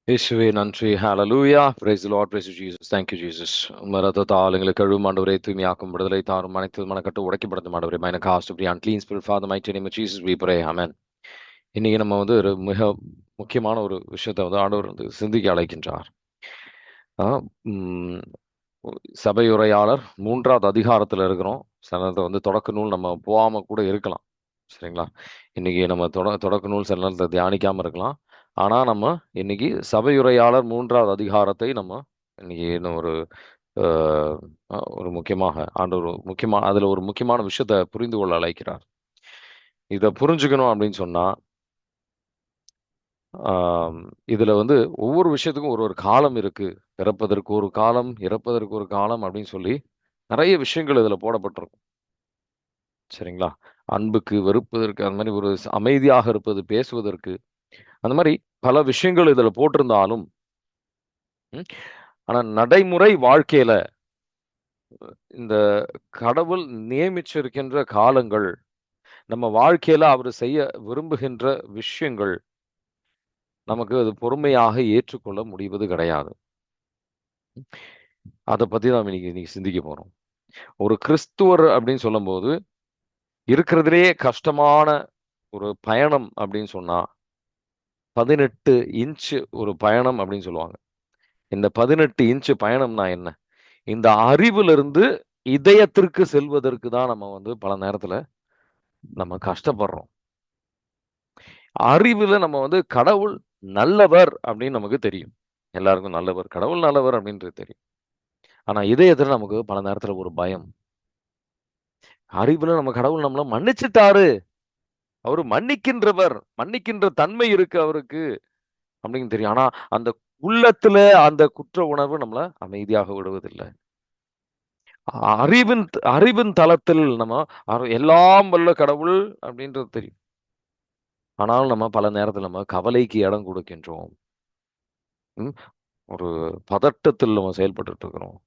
இயேசுவே நன்றி. ஹalleluya. Praise the Lord. Praise you, Jesus. Thank you, Jesus. உம்முடைய இரத்தத்தால் எங்களை கழுவும் ஆண்டவரே, தூய்மையாக்கும் விடுதலை தாரும், அனைத்து மனக்கட்டு உடைக்கப்படும் ஆண்டவரே. Meine cast of the unclean spirit, Father, mighty name of Jesus, we pray. Amen. இன்னைக்கு நம்ம வந்து ஒரு மிக முக்கியமான ஒரு விஷயத்தை வந்து ஆண்டவர் வந்து சிந்திக்க அழைக்கின்றார். ஆ, ம், சபையுரையாளர் 3வது அதிகாரத்துல இருக்கிறோம். சில நேரத்துல வந்து தொடக்க நூல் நம்ம போகாம கூட இருக்கலாம். சரிங்களா? இன்னைக்கு நம்ம தொடக்க நூல் சில நேரத்துல தியானிக்காம இருக்கலாம். ஆனா நம்ம இன்னைக்கு சபையுரையாளர் 3வது அதிகாரத்தை நம்ம இன்னைக்கு இன்னும் அஹ், ஒரு முக்கியமாக ஆண்டவர் அதுல ஒரு முக்கியமான விஷயத்தை புரிந்து கொள்ள அழைக்கிறார். இதை புரிஞ்சுக்கணும் அப்படின்னு சொன்னா ஆம், இதுல வந்து ஒவ்வொரு விஷயத்துக்கும் ஒரு ஒரு காலம் இருக்கு. பிறப்பதற்கு ஒரு காலம், இறப்பதற்கு ஒரு காலம் அப்படின்னு சொல்லி நிறைய விஷயங்கள் இதுல போடப்பட்டிருக்கும். சரிங்களா? அன்புக்கு, வெறுப்பதற்கு, அந்த மாதிரி ஒரு அமைதியாக இருப்பது, பேசுவதற்கு, அந்த மாதிரி பல விஷயங்கள் இதுல போட்டிருந்தாலும், ம், ஆனா நடைமுறை வாழ்க்கையில இந்த கடவுள் நியமிச்சிருக்கின்ற காலங்கள், நம்ம வாழ்க்கையில அவர் செய்ய விரும்புகின்ற விஷயங்கள், நமக்கு அது பொறுமையாக ஏற்றுக்கொள்ள முடிவது கிடையாது. அதை பத்தி தான் இன்னைக்கு இன்னைக்கு சிந்திக்க போறோம். ஒரு கிறிஸ்துவர் அப்படின்னு சொல்லும்போது இருக்கிறதுலேயே கஷ்டமான ஒரு பயணம் அப்படின்னு சொன்னா 18 இன்ச்சு ஒரு பயணம் அப்படின்னு சொல்லுவாங்க. இந்த 18 இன்ச்சு பயணம்னா என்ன? இந்த அறிவிலிருந்து இதயத்திற்கு செல்வதற்கு தான் நம்ம வந்து பல நேரத்துல நம்ம கஷ்டப்படுறோம். அறிவுல நம்ம வந்து கடவுள் நல்லவர் அப்படின்னு நமக்கு தெரியும். எல்லாருக்கும் நல்லவர், கடவுள் நல்லவர் அப்படின்றது தெரியும். ஆனா இதயத்துல நமக்கு பல நேரத்துல ஒரு பயம். அறிவுல நம்ம கடவுள் நம்மள மன்னிச்சுட்டாரு. அவரு மன்னிக்கின்றவர். மன்னிக்கின்ற தன்மை இருக்கு அவருக்கு அப்படின்னு தெரியும். ஆனா அந்த உள்ளத்துல அந்த குற்ற உணர்வு நம்மள அமைதியாக விடுவதில்லை. அறிவின் அறிவின் தளத்தில் நம்ம எல்லாம் வல்ல கடவுள் அப்படின்றது தெரியும். ஆனாலும் நம்ம பல நேரத்துல நம்ம கவலைக்கு இடம் கொடுக்கின்றோம். ம், ஒரு பதட்டத்தில் நம்ம செயல்பட்டுட்டு இருக்கிறோம்.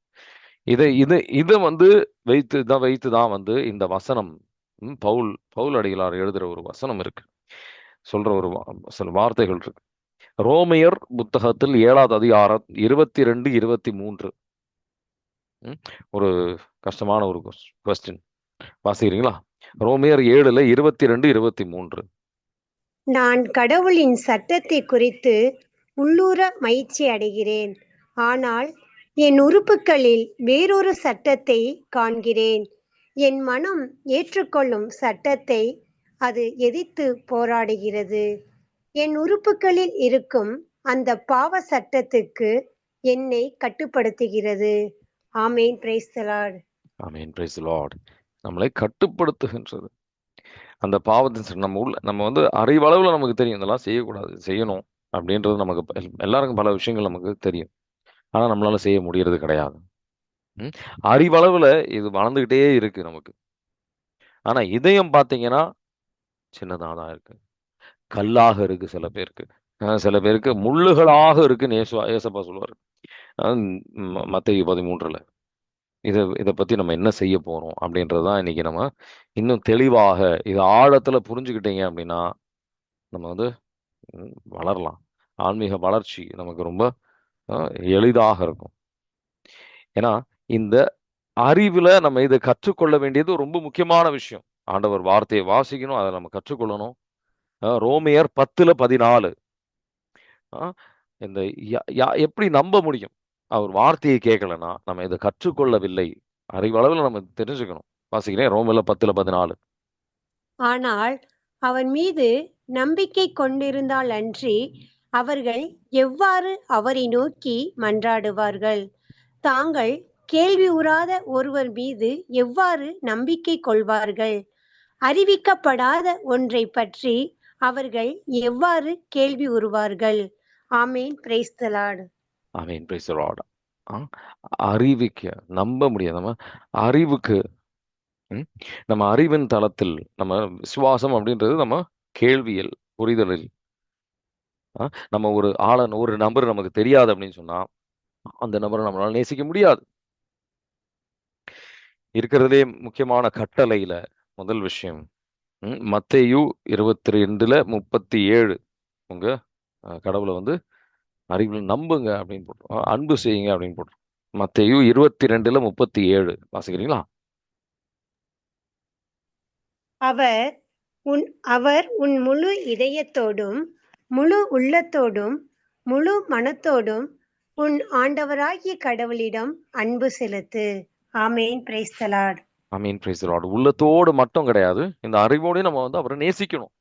இதை இதை இதை வந்து வைத்து தான் வந்து இந்த வசனம், பவுல் பவுல் அடிகளார் எழுதுற ஒரு வசனம் இருக்கு. சொல்ற சில வார்த்தைகள் இருக்கு. ரோமையர் புத்தகத்தில் 7வது அதிகாரம் 22, 23. ம், ஒரு கஷ்டமான ஒரு கொஸ்டின். வாசிக்கிறீங்களா? ரோமையர் 7ல 22, 23. நான் கடவுளின் சட்டத்தை குறித்து உள்ளூர மகிழ்ச்சி அடைகிறேன். ஆனால் என் உறுப்புகளில் வேறொரு சட்டத்தை காண்கிறேன். என் மனம் ஏற்றுக்கொள்ளும் சட்டத்தை அது எதிர்த்து போராடுகிறது. என் உறுப்புகளில் இருக்கும் அந்த பாவ சட்டத்துக்கு என்னை கட்டுப்படுத்துகிறது. ஆமேன். Praise the Lord. ஆமென். Praise the Lord. நம்மளை கட்டுப்படுத்துகின்றது. அந்த பாவத்தின் நம்ம வந்து அறிவளவுல நமக்கு தெரியும். இதெல்லாம் செய்யக்கூடாது, செய்யணும் அப்படின்றது நமக்கு எல்லாருக்கும் பல விஷயங்கள் நமக்கு தெரியும். ஆனா நம்மளால செய்ய முடியறது கிடையாது. ம். அறிவளவுல இது வளர்ந்துகிட்டே இருக்கு நமக்கு. ஆனா இதயம் பார்த்தீங்கன்னா சின்னதா தான் இருக்கு. கல்லாக இருக்கு சில பேருக்கு. சில பேருக்கு முள்ளுகளாக இருக்குன்னு ஏசப்பா சொல்லுவாரு. மத்தேயு 13ல. இத இத பத்தி நம்ம என்ன செய்ய போறோம் அப்படின்றது தான் இன்னைக்கு நம்ம இன்னும் தெளிவாக இத ஆழத்துல புரிஞ்சுக்கிட்டீங்க அப்படின்னா, நம்ம வந்து வளரலாம். ஆன்மீக வளர்ச்சி நமக்கு ரொம்ப அ எளிதாக இருக்கும். ஏன்னா, இந்த அறிவுல நம்ம இத கற்றுக்கொள்ள வேண்டியது ரொம்ப முக்கியமான விஷயம். ஆண்டவர் வார்த்தைய வாசிக்கணும். அத நம்ம கற்றுக்கொள்ளணும். ரோமையர் 10ல 14. அ இந்த எப்படி நம்ப முடியும்? அவர் வார்த்தையை கேட்கலன்னா, நம்ம இத கற்றுக்கொள்ளவில்லை. அறிவளவுல நம்ம தெரிஞ்சுக்கணும். வாசிக்கிறேன் ரோமர்ல 10ல 14. ஆனால் அவர் மீது நம்பிக்கை கொண்டிருந்தாலன்றி அவர்கள் எவ்வாறு அவரை நோக்கி மன்றாடுவார்கள்? தாங்கள் கேள்வியுறாத ஒருவர் மீது எவ்வாறு நம்பிக்கை கொள்வார்கள்? அறிவிக்கப்படாத ஒன்றை பற்றி அவர்கள் எவ்வாறு கேள்வி உறுவார்கள்? ஆமேன். Praise the Lord. ஆமென். Praise the Lord. அ அறிவிக்க நம்ப முடியாது. அறிவுக்கு ம், நம்ம அறிவின் தளத்தில் நம்ம விசுவாசம் அப்படின்றது நம்ம கேள்வியில், புரிதலில் நம்ம ஒரு நபர் நமக்கு தெரியாது அப்படின்னு சொன்னா, அந்த நபரை நம்மளால நேசிக்க முடியாது. இருக்கிறதுலே முக்கியமான கட்டளையில முதல் விஷயம், மத்தேயு 22ல 37. உங்க கடவுளை வந்து அறிவில் நம்புங்க அப்படின்னு போட்டோம். அன்பு செய்யுங்க அப்படின்னு போட்டோம். மத்தேயு 22:37 வாசிக்கிறீங்களா? அவர் அவர் உன் முழு இதயத்தோடும் முழு உள்ளத்தோடும் முழு மனத்தோடும் உன் ஆண்டவராகிய கடவுளிடம் அன்பு செலுத்து. ஆமேன். Praise the Lord. Praise the Lord. உள்ளத்தோடு மட்டும் கிடையாது, இந்த அறிவோடய நம்ம வந்து அவரை நேசிக்கணும்.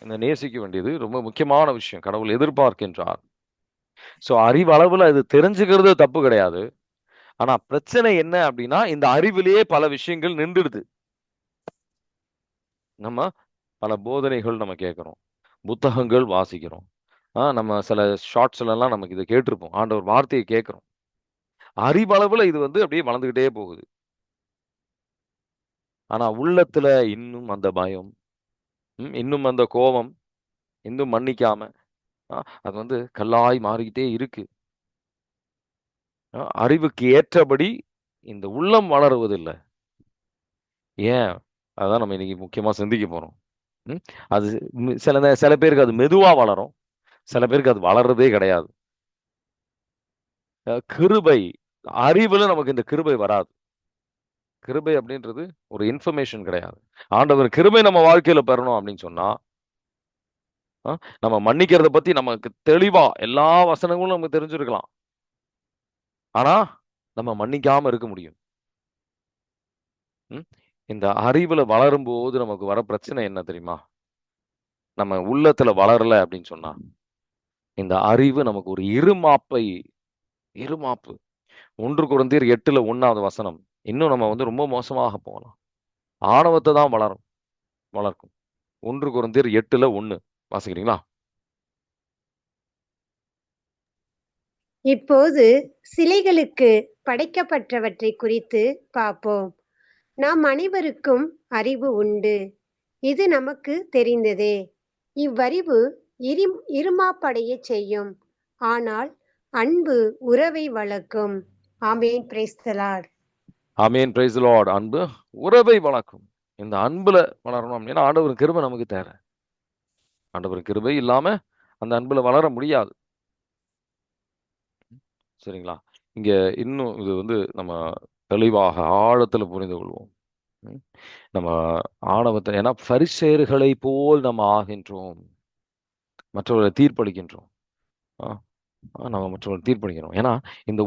இந்த நேசிக்க வேண்டியது ரொம்ப முக்கியமான விஷயம். கடவுள் எதிர்பார்க்கின்றார். ஸோ அறிவளவுல இது தெரிஞ்சுக்கிறது தப்பு கிடையாது. ஆனா பிரச்சனை என்ன அப்படின்னா, இந்த அறிவிலேயே பல விஷயங்கள் நின்றுடுது. நம்ம பல போதனைகள் நம்ம கேட்கிறோம், புத்தகங்கள் வாசிக்கிறோம், நம்ம சில ஷார்ட்ஸ்ல எல்லாம் நமக்கு இதை கேட்டிருப்போம், ஆண்டவர் வார்த்தையை கேட்கிறோம். அறிவளவுல இது வந்து அப்படியே வளர்ந்துகிட்டே போகுது. ஆனா உள்ளத்துல இன்னும் அந்த பயம், இன்னும் அந்த கோபம், இன்னும் மன்னிக்காம அது வந்து கல்லாய் மாறிக்கிட்டே இருக்கு. அறிவுக்கு ஏற்றபடி இந்த உள்ளம் வளருவதில்லை. ஏன்? அதான் நம்ம இன்னைக்கு முக்கியமா சிந்திக்க போறோம். அது சில பேருக்கு அது மெதுவா வளரும், சில பேருக்கு அது வளர்றதே கிடையாது. கிருபை, அறிவுல நமக்கு இந்த கிருபை வராது. கிருபை அப்படின்றது ஒரு இன்ஃபர்மேஷன் கிடையாது. ஆண்டவர் கிருபை நம்ம வாழ்க்கையில பெறணும் அப்படின்னு சொன்னா, நம்ம மன்னிக்கிறத பத்தி நமக்கு தெளிவா எல்லா வசனங்களும் நமக்கு தெரிஞ்சிருக்கலாம். ஆனா நம்ம மன்னிக்காம இருக்க முடியும். இந்த அறிவுல வளரும் போது நமக்கு வர பிரச்சனை என்ன தெரியுமா? நம்ம உள்ளத்துல வளரல அப்படின்னு சொன்னா, இந்த அறிவு நமக்கு ஒரு இருமாப்பு. 1 கொரிந்தியர் 8:1 வசனம். இன்னும் நம்ம வந்து ரொம்ப மோசமாக போகலாம். ஆணவத்தை தான் வளர்க்கும். 1 கொரிந்தியர் 8:1 வாசிக்கிறீங்களா? இப்போது சிலைகளுக்கு படைக்கப்பட்டவற்றை குறித்து பார்ப்போம். நாம் அனைவருக்கும் அறிவு உண்டு. இது நமக்கு தெரிந்ததே. இவ்வறிவு இருமாப்படைய செய்யும். ஆனால் அன்பு உறவை வளர்க்கும். ஆமேன். Praise the Lord. ஆமேன். Praise the Lord. அன்பு உறவை வளர்க்கும். இந்த அன்புல வளரணும் அப்படின்னா ஆண்டவரின் கிருபை நமக்கு தேவை. ஆண்டவரின் கிருபை இல்லாம அந்த அன்புல வளர முடியாது. சரிங்களா? இங்க இன்னும் இது வந்து நம்ம தெளிவாக ஆழத்துல புரிந்து கொள்வோம். நம்ம ஆணவத்தை, ஏன்னா பரிசேயர்களை போல் நம்ம ஆகின்றோம், மற்றவர்களை தீர்ப்பளிக்கின்றோம். நம்ம மற்றவர்கள் தீர்ப்பளிக்கிறோம். ஏன்னா இந்த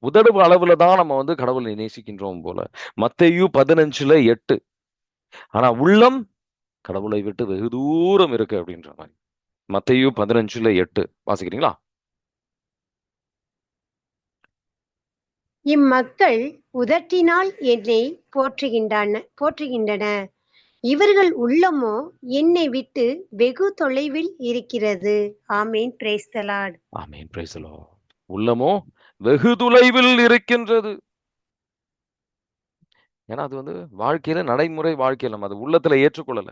உதடு அளவுல தான் நம்ம வந்து கடவுளை நேசிக்கின்றோம் போல. மத்தேயு 15:8. ஆனா உள்ளம் கடவுளை விட்டு வெகு தூரம் இருக்கு அப்படின்ற மாதிரி. மத்தேயு 15:8 வாசிக்கிறீங்களா? இம்மக்கள் உதட்டினால் என்னை போற்றுகின்றன, இவர்கள் உள்ளமோ என்னை விட்டு வெகு தொலைவில் இருக்கிறது. ஆமேன். Praise the Lord. ஆமேன். Praise the Lord. உள்ளமோ வெகு தொலைவில் இருக்கின்றது. ஏன்னா அது வந்து வாழ்க்கையில, நடைமுறை வாழ்க்கையில நம்ம அது உள்ளத்துல ஏற்றுக்கொள்ளல.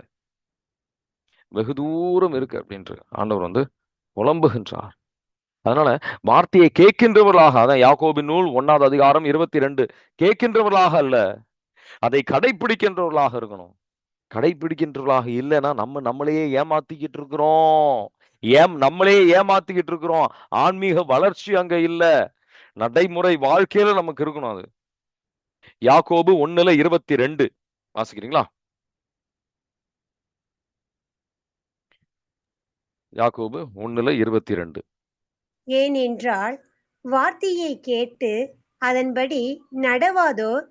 வெகு தூரம் இருக்கு அப்படின்று ஆண்டவர் வந்து புலம்புகின்றார். அதனால வார்த்தையை கேட்கின்றவர்களாக, அதான் யாக்கோபின் நூல் 1வது அதிகாரம் 22, கேட்கின்றவர்களாக அல்ல, அதை கடைபிடிக்கின்றவர்களாக இருக்கணும். கடைபிடிக்கின்றவர்களாக இல்லைன்னா நம்மளையே ஏமாத்திக்கிட்டு இருக்கிறோம். நம்மளையே ஏமாத்திக்கிட்டு இருக்கிறோம். ஆன்மீக வளர்ச்சி அங்க இல்ல, நடைமுறை வாழ்க்கையில நமக்கு இருக்கணும். அது யாக்கோபு 1:22 வாசிக்கிறீங்களா? யாக்கோபு 1:22. ஏனென்றால் வார்த்தையை கேட்டு அதன்படி நடவாதோர்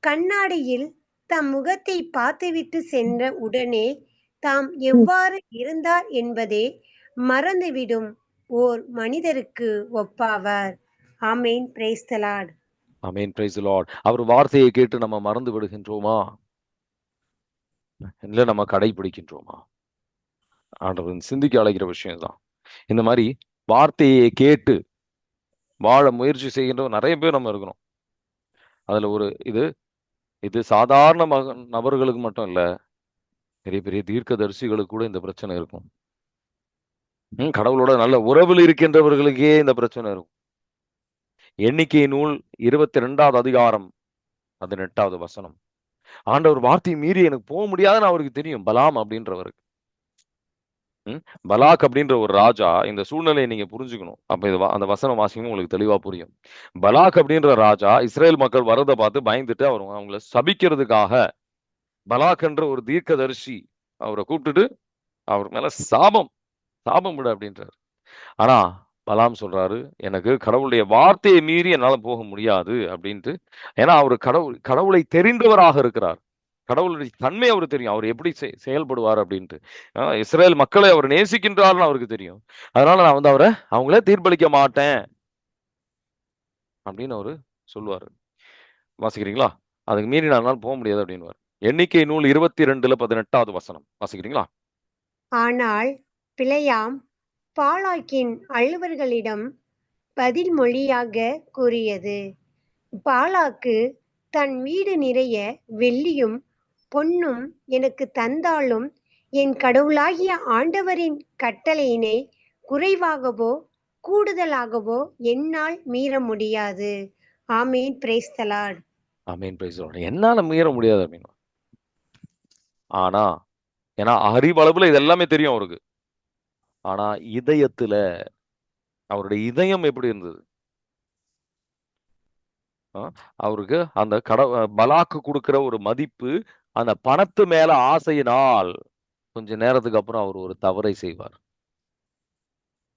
கண்ணாடியில் தம் முகத்தை பார்த்துவிட்டு சென்ற உடனே தாம் எவ்வாறு இருந்தார் என்பதை மறந்துவிடும் ஓர் மனிதருக்கு ஒப்பாவார். ஆமேன். Praise the Lord. ஆமேன். Praise the Lord. அவர் வார்த்தையை கேட்டு நம்ம மறந்து விடுகின்றோமா? இல்ல நம்ம கடைபிடிக்கின்றோமா? ஆண்டவர் சிந்திக்க அழைக்கிற விஷயம் தான். இந்த மாதிரி வார்த்தையை கேட்டு வாழ முயற்சி செய்கின்ற நிறைய பேர் நம்ம இருக்கிறோம். அதுல இது சாதாரண நபர்களுக்கு மட்டும் இல்ல, பெரிய பெரிய தீர்க்கதரிசிகளுக்கு கூட இந்த பிரச்சனை இருக்கும். கடவுளோட நல்ல உறவில் இருக்கின்றவர்களுக்கே இந்த பிரச்சனை இருக்கும். எண்ணிக்கை நூல் 22வது அதிகாரம் 18வது வசனம். ஆண்டவர் வார்த்தையை மீறி எனக்கு போக முடியாதுன்னு அவருக்கு தெரியும், பலாம் அப்படின்றவருக்கு. ம்? பலாக் அப்படின்ற ஒரு ராஜா, இந்த சூழ்நிலையை நீங்க புரிஞ்சுக்கணும். அப்ப இது அந்த வசனம் வாசிக்கும் உங்களுக்கு தெளிவா புரியும். பலாக் அப்படின்ற ராஜா இஸ்ரேல் மக்கள் வரதை பார்த்து பயந்துட்டு அவங்கள சபிக்கிறதுக்காக பலாக் என்ற ஒரு தீர்க்கதரிசி அவரை கூப்பிட்டுட்டு அவர் மேல சாபம் சாபம் விடு அப்படின்றாரு. ஆனா பலாம் சொல்றாரு, எனக்கு கடவுளுடைய வார்த்தையை மீறி என்னால போக முடியாது அப்படின்ட்டு. ஏன்னா அவர் கடவுளை தெரிந்தவராக இருக்கிறார். கடவுளுடைய தன்மை அவருக்கு தெரியும். அவர் எப்படி செயல்படுவார் அப்படின்ட்டு. இஸ்ரேல் மக்களை அவர் நேசிக்கின்றார்னு அவருக்கு தெரியும். அதனால நான் வந்து அவரை அவங்களே தீர்ப்பளிக்க மாட்டேன் அப்படின்னு அவரு சொல்லுவாரு. வாசிக்கிறீங்களா? அதுக்கு மீறி நான் போக முடியாது அப்படின்னுவார். எண்ணிக்கை நூல் 22:18 வசனம் வாசிக்கிறீங்களா? ஆனால் பிலேயாம் பாலாக்கின் அலுவலர்களிடம் பதில் மொழியாக கூறியது, பாலாக்கு தன் வீடு நிறைய வெள்ளியும் பொன்னும் எனக்கு தந்தாலும் என் கடவுளாகிய ஆண்டவரின் கட்டளையினை குறைவாகவோ கூடுதலாகவோ என்னால் மீற முடியாது. ஆமீன். Praise the Lord. ஆமென். Praise the Lord. என்னால மீற முடியாது அப்படின்னு. ஆனா ஏன்னா அறிவளவுல இது எல்லாமே தெரியும் அவருக்கு. ஆனா இதயத்துல அவருடைய இதயம் எப்படி இருந்தது? ஆ, அவருக்கு அந்த பலாக்கு கொடுக்கிற ஒரு மதிப்பு, அந்த பணத்து மேல ஆசையினால் கொஞ்ச நேரத்துக்கு அப்புறம் அவர் ஒரு தவறை செய்வார்.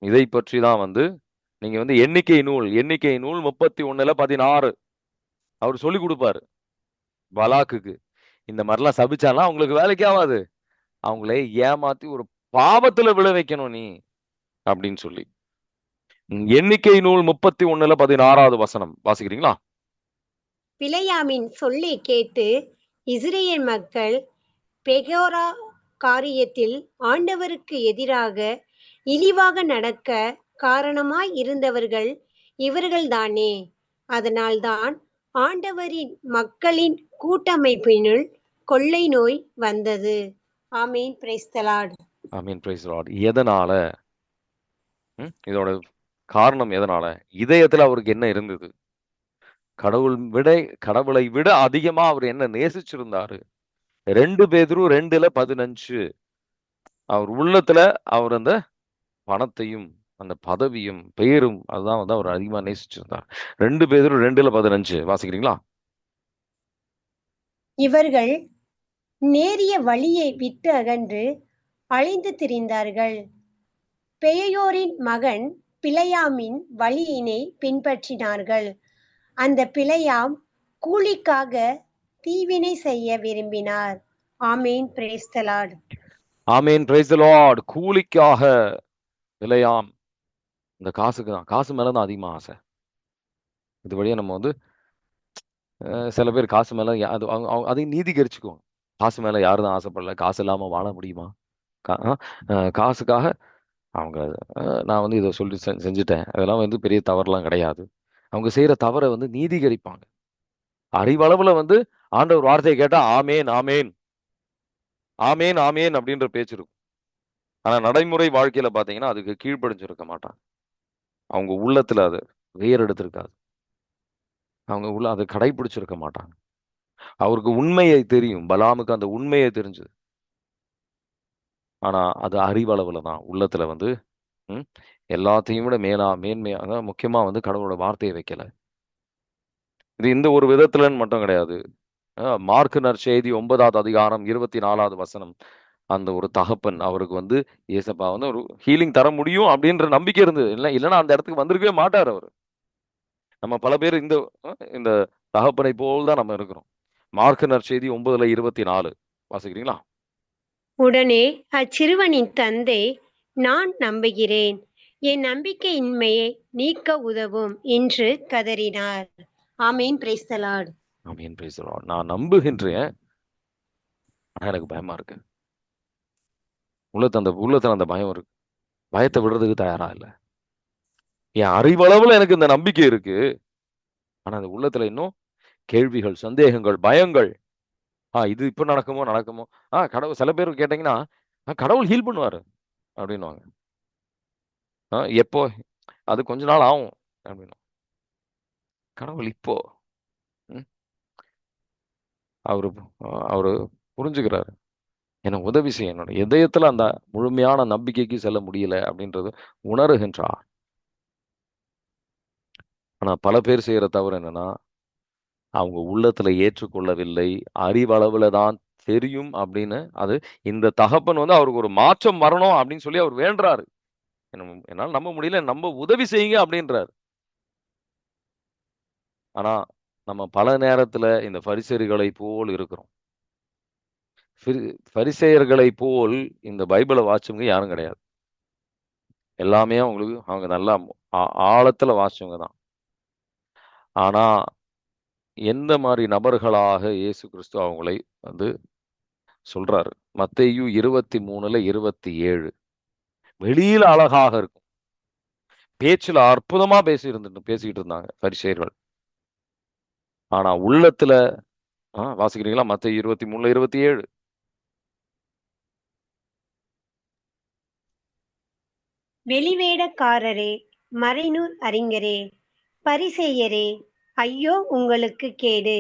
இதை பற்றி தான் வந்து நீங்க வந்து எண்ணிக்கை நூல் 31:16 அவர் சொல்லி கொடுப்பாரு பலாக்குக்கு. இந்த மாதிரிலாம் சபிச்சாலாம் அவங்களுக்கு வேலைக்கு ஆகாது. அவங்களே ஏமாத்தி ஒரு பாவத்துல விழ வைக்கணும் நீ அப்படின்னு சொல்லி. எண்ணிக்கை நூல் 31:16 வசனம் வாசிக்கிறீங்களா? பிலேயாமின் சொல்லை கேட்டு இஸ்ரேல் மக்கள் பெகோரா காரியத்தில் ஆண்டவருக்கு எதிராக இழிவாக நடக்க காரணமாய் இருந்தவர்கள் இவர்கள்தானே. அதனால்தான் ஆண்டவரின் மக்களின் கூட்டமைப்பினுள் கொள்ளை நோய் வந்தது. ஆமீன். Praise the Lord. ஆமீன். Praise Lord. எதனால? இதோட காரணம் எதனால? இதயத்துல அவருக்கு என்ன இருந்தது? கடவுளை விட அதிகமா அவர் என்ன நேசிச்சிருந்தாரு? 2 பேதுரு 2:15 அவர் உள்ளத்துல அவர் அந்த பணத்தையும் அந்த பதவியும் பெயரும் அதுதான் வந்து அவர் அதிகமா நேசிச்சிருந்தார். 2 பேதுரு 2:15 வாசிக்கிறீங்களா? இவர்கள் நேரிய வழியை விட்டு அகன்று அலைந்து திரிந்தார்கள். பெயோரின் மகன் பிலேயாமின் வழியினை பின்பற்றினார்கள். அந்த பிலேயாம் கூலிக்காக தீவினை செய்ய விரும்பினார். ஆமீன். Praise the Lord. ஆமீன். Praise the Lord. கூலிக்காக விலையாம். இந்த காசுக்கு தான், காசு மேலதான் அதிகமா ஆசை. இது வழியா நம்ம வந்து சில பேர் காசு மேல அது அதையும் நீதிகரிச்சுக்குவோம். காசு மேல யாரும் தான் ஆசைப்படல. காசு இல்லாம வாழ முடியுமா? காசுக்காக அவங்க நான் வந்து இதை சொல்லி செஞ்சுட்டேன், அதெல்லாம் வந்து பெரிய தவறுலாம் கிடையாது. அவங்க செய்யற தவறை வந்து நீதிகரிப்பாங்க. அறிவளவுல வந்து ஆண்டவர் வார்த்தையை கேட்டா ஆமேன் ஆமேன் ஆமேன் ஆமேன் அப்படின்ற பேச்சு இருக்கும். ஆனா நடைமுறை வாழ்க்கையில பாத்தீங்கன்னா அதுக்கு கீழ்ப்படிஞ்சிருக்க மாட்டாங்க. அவங்க உள்ளத்துல அது வேர் எடுத்திருக்காது. அவங்க உள்ள அதை கடைபிடிச்சிருக்க மாட்டாங்க. அவருக்கு உண்மையை தெரியும். பலாமுக்கு அந்த உண்மையை தெரிஞ்சது. ஆனா அது அறிவளவுல தான் உள்ளத்துல வந்து ம், எல்லாத்தையும் விட மேன்மையா அதான் முக்கியமா வந்து கடவுளோட வார்த்தையை வைக்கல. இது இந்த ஒரு விதத்துலன்னு மட்டும் கிடையாது. மார்க்கு நற்செய்தி 9:24 வசனம். அந்த ஒரு தகப்பன் அவருக்கு வந்து ஏசப்பா வந்து ஒரு ஹீலிங் தர முடியும் அப்படின்ற நம்பிக்கை இருந்தது. இல்லைன்னா அந்த இடத்துக்கு வந்திருக்கவே மாட்டார் அவர். நம்ம பல பேர் இந்த தகப்பனை போல் தான் நம்ம இருக்கிறோம். மார்க்கு நற்செய்தி 9:24 வாசிக்கிறீங்களா? உடனே அச்சிறுவனின் தந்தை, நான் நம்புகிறேன், என் நம்பிக்கையின்மையை நீக்க உதவும் என்று கதறினார். ஆமீன். Praise the Lord. ஆமென். Praise the Lord. நான் நம்புகின்றேன். ஆனா எனக்கு பயமா இருக்கு. உள்ளத்துல அந்த பயம் இருக்கு. பயத்தை விடுறதுக்கு தயாரா இல்ல. என் அறிவளவுல எனக்கு இந்த நம்பிக்கை இருக்கு. ஆனா அந்த உள்ளத்துல இன்னும் கேள்விகள், சந்தேகங்கள், பயங்கள். இது இப்ப நடக்குமோ? கடவுள் சில பேர் கேட்டீங்கன்னா, கடவுள் ஹீல் பண்ணுவாரு அப்படின்னுவாங்க. எப்போ? அது கொஞ்ச நாள் ஆகும் அப்படின்னு. கடவுள் இப்போ ம், அவரு அவரு புரிஞ்சுக்கிறாரு. எனக்கு உதவி செய்ய என்னோட இதயத்துல அந்த முழுமையான நம்பிக்கைக்கு செல்ல முடியல அப்படின்றது உணருகின்றார். ஆனா பல பேர் செய்யற தவறு என்னன்னா, அவங்க உள்ளத்துல ஏற்றுக்கொள்ளவில்லை, அறிவளவுல தான் தெரியும் அப்படின்னு. அது இந்த தகப்பன் வந்து அவருக்கு ஒரு மாற்றம் வரணும் அப்படின்னு சொல்லி அவர் வேண்டுறாரு. என்னால நம்ப முடியல, நம்ம உதவி செய்யுங்க அப்படின்றாரு. ஆனா நம்ம பல நேரத்துல இந்த பரிசேயர்களை போல் இருக்கிறோம். பரிசேயர்களை போல் இந்த பைபிளை வாச்சவங்க யாரும் கிடையாது. எல்லாமே அவங்களுக்கு அவங்க நல்லா ஆழத்துல வாச்சவங்க தான். ஆனா எந்த மாதிரி நபர்களாக இயேசு கிறிஸ்து அவங்களை வந்து சொல்றாரு. மத்தேயு 23:27. வெளியில அழகாக இருக்கும், பேச்சுல அற்புதமா பேசிக்கிட்டு இருந்தாங்க பரிசேயர்கள். ஆனா உள்ளத்துல வாசிக்கிறீங்களா? மத்தேயு 23:27. வெளிவேடக்காரரே, மறைநூல் அறிஞரே, பரிசேயரே, ஐயோ உங்களுக்கு கேடு!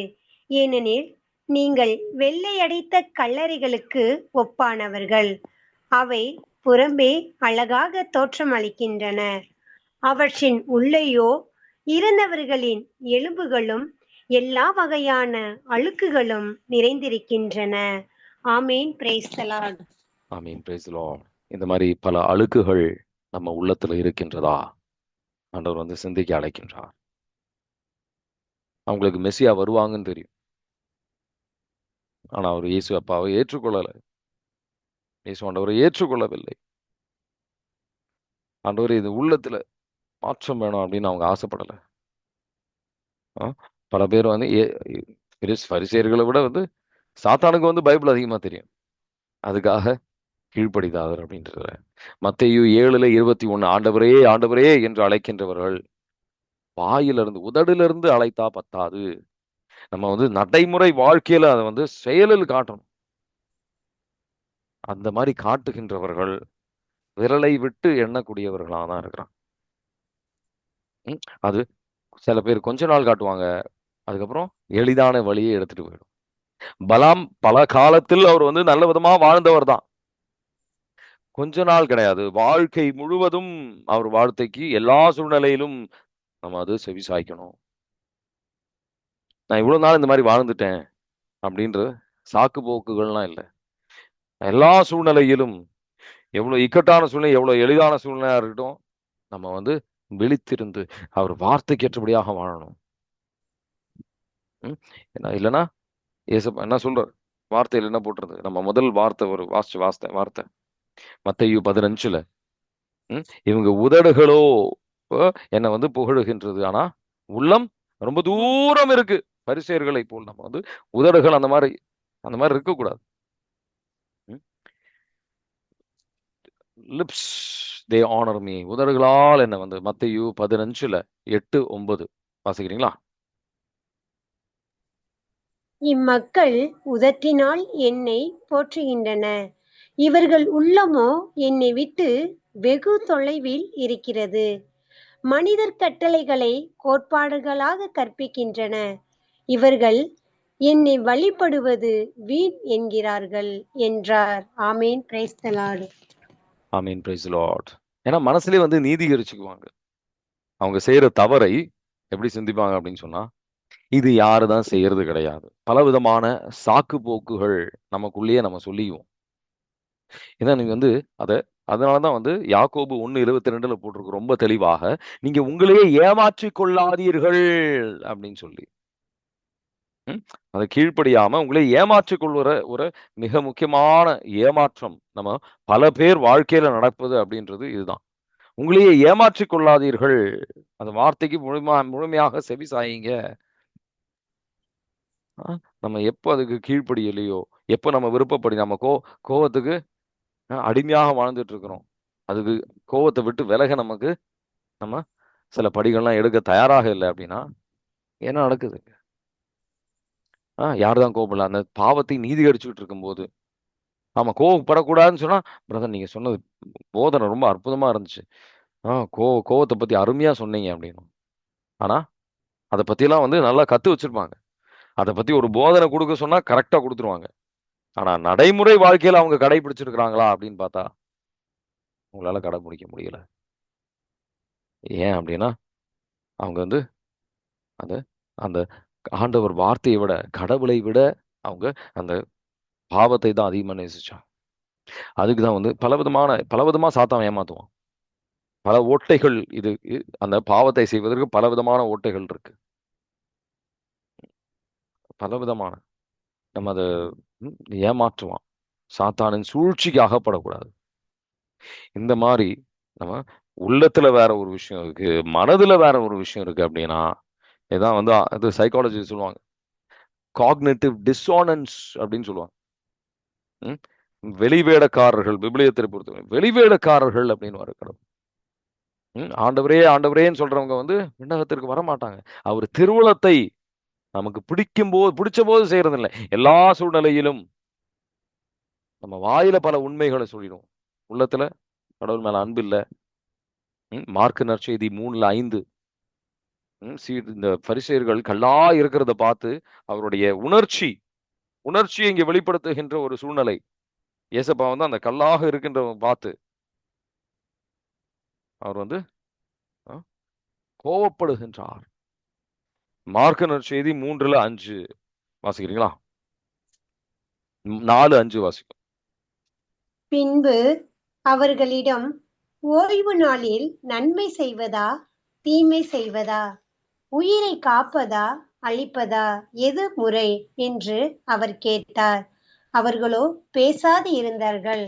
ஏனெனில் நீங்கள் வெள்ளையடித்த கல்லறைகளுக்கு ஒப்பானவர்கள். அவை புறம்பே அழகாக தோற்றமளிக்கின்றன, அவற்றின் உள்ளேயோ இறந்தவர்களின் எலும்புகளும் எல்லா வகையான அழுக்குகளும் நிறைந்திருக்கின்றன. ஆமேன். Praise the Lord. ஆமீன். Praise the Lord. இந்த மாதிரி பல அழுக்குகள் நம்ம உள்ளத்துல இருக்கின்றதா? ஆண்டவர் வந்து சிந்திக்க அழைக்கின்றார். அவங்களுக்கு மெசியா வருவாங்கன்னு தெரியும். ஆனா அவர் இயேசு அப்பாவை ஏற்றுக்கொள்ளல. இயேசு ஆண்டவரை ஏற்றுக்கொள்ளவில்லை. ஆண்டவர் இது உள்ளத்துல மாற்றம் வேணும் அப்படின்னு அவங்க ஆசைப்படல. பல பேர் வந்து பரிசேயர்களை விட வந்து சாத்தானுக்கு வந்து பைபிள் அதிகமா தெரியும். அதுக்காக கீழ்ப்படிதாதர் அப்படின்ற மத்தேயு 7:21, ஆண்டவரே ஆண்டவரே என்று அழைக்கின்றவர்கள் வாயிலிருந்து உதடிலிருந்து அழைத்தா பத்தாது. நம்ம வந்து நடைமுறை வாழ்க்கையில அதை வந்து செயலில் காட்டணும். அந்த மாதிரி காட்டுகின்றவர்கள் விரலை விட்டு எண்ணக்கூடியவர்களாக தான் இருக்கிறான். அது சில பேர் கொஞ்ச நாள் காட்டுவாங்க, அதுக்கப்புறம் எளிதான வழியை எடுத்துட்டு போயிடும். பலாம் பல காலத்தில் அவர் வந்து நல்ல விதமா வாழ்ந்தவர் தான். கொஞ்ச நாள் கிடையாது, வாழ்க்கை முழுவதும் அவர் வார்த்தைக்கு எல்லா சூழ்நிலையிலும் நம்ம அது செவி சாய்க்கணும். நான் இவ்வளவு நாள் இந்த மாதிரி வாழ்ந்துட்டேன் அப்படின்ற சாக்கு போக்குகள்லாம் இல்லை. எல்லா சூழ்நிலையிலும் எவ்வளவு இக்கட்டான சூழ்நிலை, எவ்வளவு எளிதான சூழ்நிலையா இருக்கட்டும், நம்ம வந்து விழித்திருந்து அவர் வார்த்தைக்கு ஏற்றபடியாக வாழணும். இல்லைன்னா ஏசப்பா என்ன சொல்றார்? வார்த்தையில் என்ன போட்டுறது? நம்ம முதல் வார்த்தை ஒரு வார்த்தை மத்தேயு 15. இவங்க உதடுகளோ என்னை வந்து புகழுகின்றது, ஆனா உள்ளம் ரொம்ப தூரம் இருக்கு. பரிசேயர்களை போல் நம்ம வந்து உதடுகள் அந்த மாதிரி இருக்கக்கூடாது. லிப்ஸ் தே ஆனர் மீ, உதடுகளால் என்ன வந்து மத்தேயு 15:8-9 வாசிக்கிறீங்களா? இம்மக்கள் உதட்டினால் என்னை போற்றுகின்றன, இவர்கள் உள்ளமோ என்னை விட்டு வெகு தொலைவில் இருக்கிறது. மனிதர் கட்டளைகளை கோட்பாடுகளாக கற்பிக்கின்றன, இவர்கள் என்னை வழிபடுவது வீண் என்கிறார்கள் என்றார். ஆமேன். Praise the Lord. ஆமீன். Praise the Lord. ஏன்னா மனசுலயே வந்து நீதிகரிச்சுக்குவாங்க. அவங்க செய்யற தவறை எப்படி சிந்திப்பாங்க அப்படின்னு சொன்னா, இது யாருதான் செய்யறது கிடையாது. பலவிதமான சாக்கு போக்குகள் நமக்குள்ளேயே நம்ம சொல்லிக்குவோம். ஏன்னா நீங்க வந்து அதனாலதான் வந்து யாக்கோபு 1:22 போட்டிருக்கு ரொம்ப தெளிவாக, நீங்க உங்களையே ஏமாற்றிக் கொள்ளாதீர்கள் அப்படின்னு சொல்லி. அதை கீழ்ப்படியாம உங்களை ஏமாற்றிக் கொள்ளுற ஒரு மிக முக்கியமான ஏமாற்றம் நம்ம பல பேர் வாழ்க்கையில நடப்பது அப்படின்றது இதுதான். உங்களையே ஏமாற்றிக் கொள்ளாதீர்கள். அந்த வார்த்தைக்கு முழுமையாக செவி சாயுங்க. நம்ம எப்போ அதுக்கு கீழ்ப்படியலையோ, எப்போ நம்ம விருப்பப்படி நம்ம கோவத்துக்கு அடிமையாக வாழ்ந்துட்டு இருக்கிறோம், அதுக்கு கோவத்தை விட்டு விலக நம்ம சில படிகள்லாம் எடுக்க தயாராக இல்லை அப்படின்னா என்ன நடக்குது? யாருதான் கோபப்படல? அந்த பாவத்தை நீதிகரிச்சுக்கிட்டு இருக்கும்போது ஆமா கோவப்படக்கூடாதுன்னு சொன்னா, பிரதர் நீங்க சொன்னது போதனை ரொம்ப அற்புதமா இருந்துச்சு. கோவத்தை பத்தி அருமையா சொன்னீங்க அப்படின்னு. ஆனா அதை பத்தியெல்லாம் வந்து நல்லா கத்து வச்சிருப்பாங்க. அதை பத்தி ஒரு போதனை கொடுக்க சொன்னா கரெக்டா கொடுத்துருவாங்க. ஆனா நடைமுறை வாழ்க்கையில அவங்க கடைபிடிச்சிருக்கிறாங்களா அப்படின்னு பார்த்தா உங்களால கடைபிடிக்க முடியல. ஏன் அப்படின்னா அவங்க வந்து அந்த அந்த ஆண்டவர் வார்த்தையை விட, கடவுளை விட அவங்க அந்த பாவத்தை தான் அதிகமா நேசிச்சாங்க. அதுக்கு தான் வந்து பலவிதமா சாத்தான் ஏமாத்துவான். பல ஓட்டைகள் இது அந்த பாவத்தை செய்வதற்கு பலவிதமான ஓட்டைகள் இருக்கு. பலவிதமான நம்ம அத ம் ஏமாற்றுவான். சாத்தானின் சூழ்ச்சிக்கு அகப்படக்கூடாது. இந்த மாரி நம்ம உள்ளத்துல வேற ஒரு விஷயம் இருக்கு. மனதுல வேற ஒரு விஷயம் இருக்கு அப்படின்னா, இதான் வந்து அது சைக்காலஜி சொல்லுவாங்க. காக்னிட்டிவ் டிஸ்ஸோனன்ஸ் அப்படின்னு சொல்லுவாங்க. ம். வெளிவேடக்காரர்கள் விவிலியத்தை பொறுத்தவரை வெளிவேடக்காரர்கள் அப்படின்னு கடவுள். ஆண்டவரே ஆண்டவரேன்னு சொல்றவங்க வந்து விண்ணகத்திற்கு வரமாட்டாங்க. அவர் திருவுளத்தை நமக்கு பிடிச்ச போது செய்யறது இல்லை. எல்லா சூழ்நிலையிலும் நம்ம வாயில பல உண்மைகளை சொல்லிடுவோம். உள்ளத்துல கடவுள் மேல அன்பு இல்ல. மார்க்கு நற்செய்தி 3:5. இந்த பரிசேயர்கள் கல்லா இருக்கிறத பார்த்து அவருடைய உணர்ச்சியை இங்க வெளிப்படுத்துகின்ற ஒரு சூழ்நிலை. ஏசப்பா வந்து அந்த கல்லாக இருக்கின்றவன் பார்த்து அவர் வந்து அ கோவப்படுகின்றார். மார்க்கு நற்செய்தி 3:5 வாசிக்கிறீங்களா? 4:5 வாசிக்கும். பின்பு அவர்களிடம், ஓய்வு நாளில் நன்மை செய்வதா தீமை செய்வதா, உயிரை காப்பதா அழிப்பதா, எது முறை என்று அவர் கேட்டார். அவர்களோ பேசாது இருந்தார்கள்.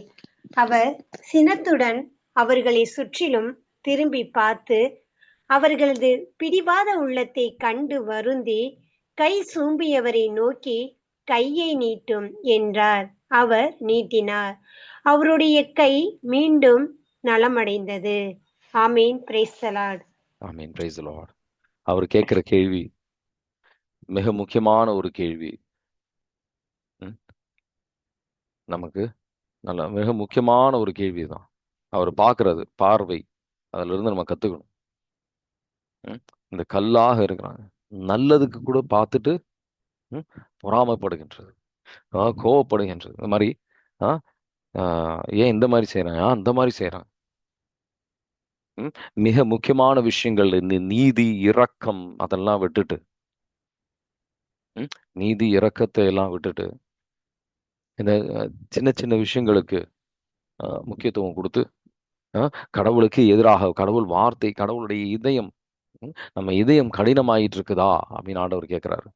அவர் சினத்துடன் அவர்களை சுற்றிலும் திரும்பி பார்த்து, அவர்களது பிடிவாத உள்ளத்தை கண்டு வருந்தி, கை சூம்பியவரை நோக்கி, கையை நீட்டும் என்றார். அவர் நீட்டினார். அவருடைய கை மீண்டும் நலமடைந்தது. ஆமீன். Praise the Lord. ஆமென். Praise the Lord. அவர் கேட்கிற கேள்வி மிக முக்கியமான ஒரு கேள்வி. ம். நமக்கு மிக முக்கியமான ஒரு கேள்விதான். அவர் பார்க்கிறது பார்வை. அதிலிருந்து நம்ம கத்துக்கணும். ம். இந்த கல்லாக இருக்கிறாங்க. நல்லதுக்கு கூட பார்த்துட்டு ம், பொறாமைப்படுகின்றது. கோவப்படுகின்றது. இந்த மாதிரி ஆ, ஆ, ஏன் இந்த மாதிரி செய்றான்? அந்த மாதிரி செய்றான். மிக முக்கியமான விஷயங்கள் இந்த நீதி, இரக்கம் அதெல்லாம் விட்டுட்டு ம், நீதி, இரக்கத்தை எல்லாம் விட்டுட்டு இந்த சின்ன சின்ன விஷயங்களுக்கு முக்கியத்துவம் கொடுத்து அ, கடவுளுக்கு எதிராக கடவுள் வார்த்தை, கடவுளுடைய இதயம் நம்ம இதயம் கடினமாயிட்டு இருக்குதா அப்படின்னு ஆண்டவர் கேட்கிறாரு.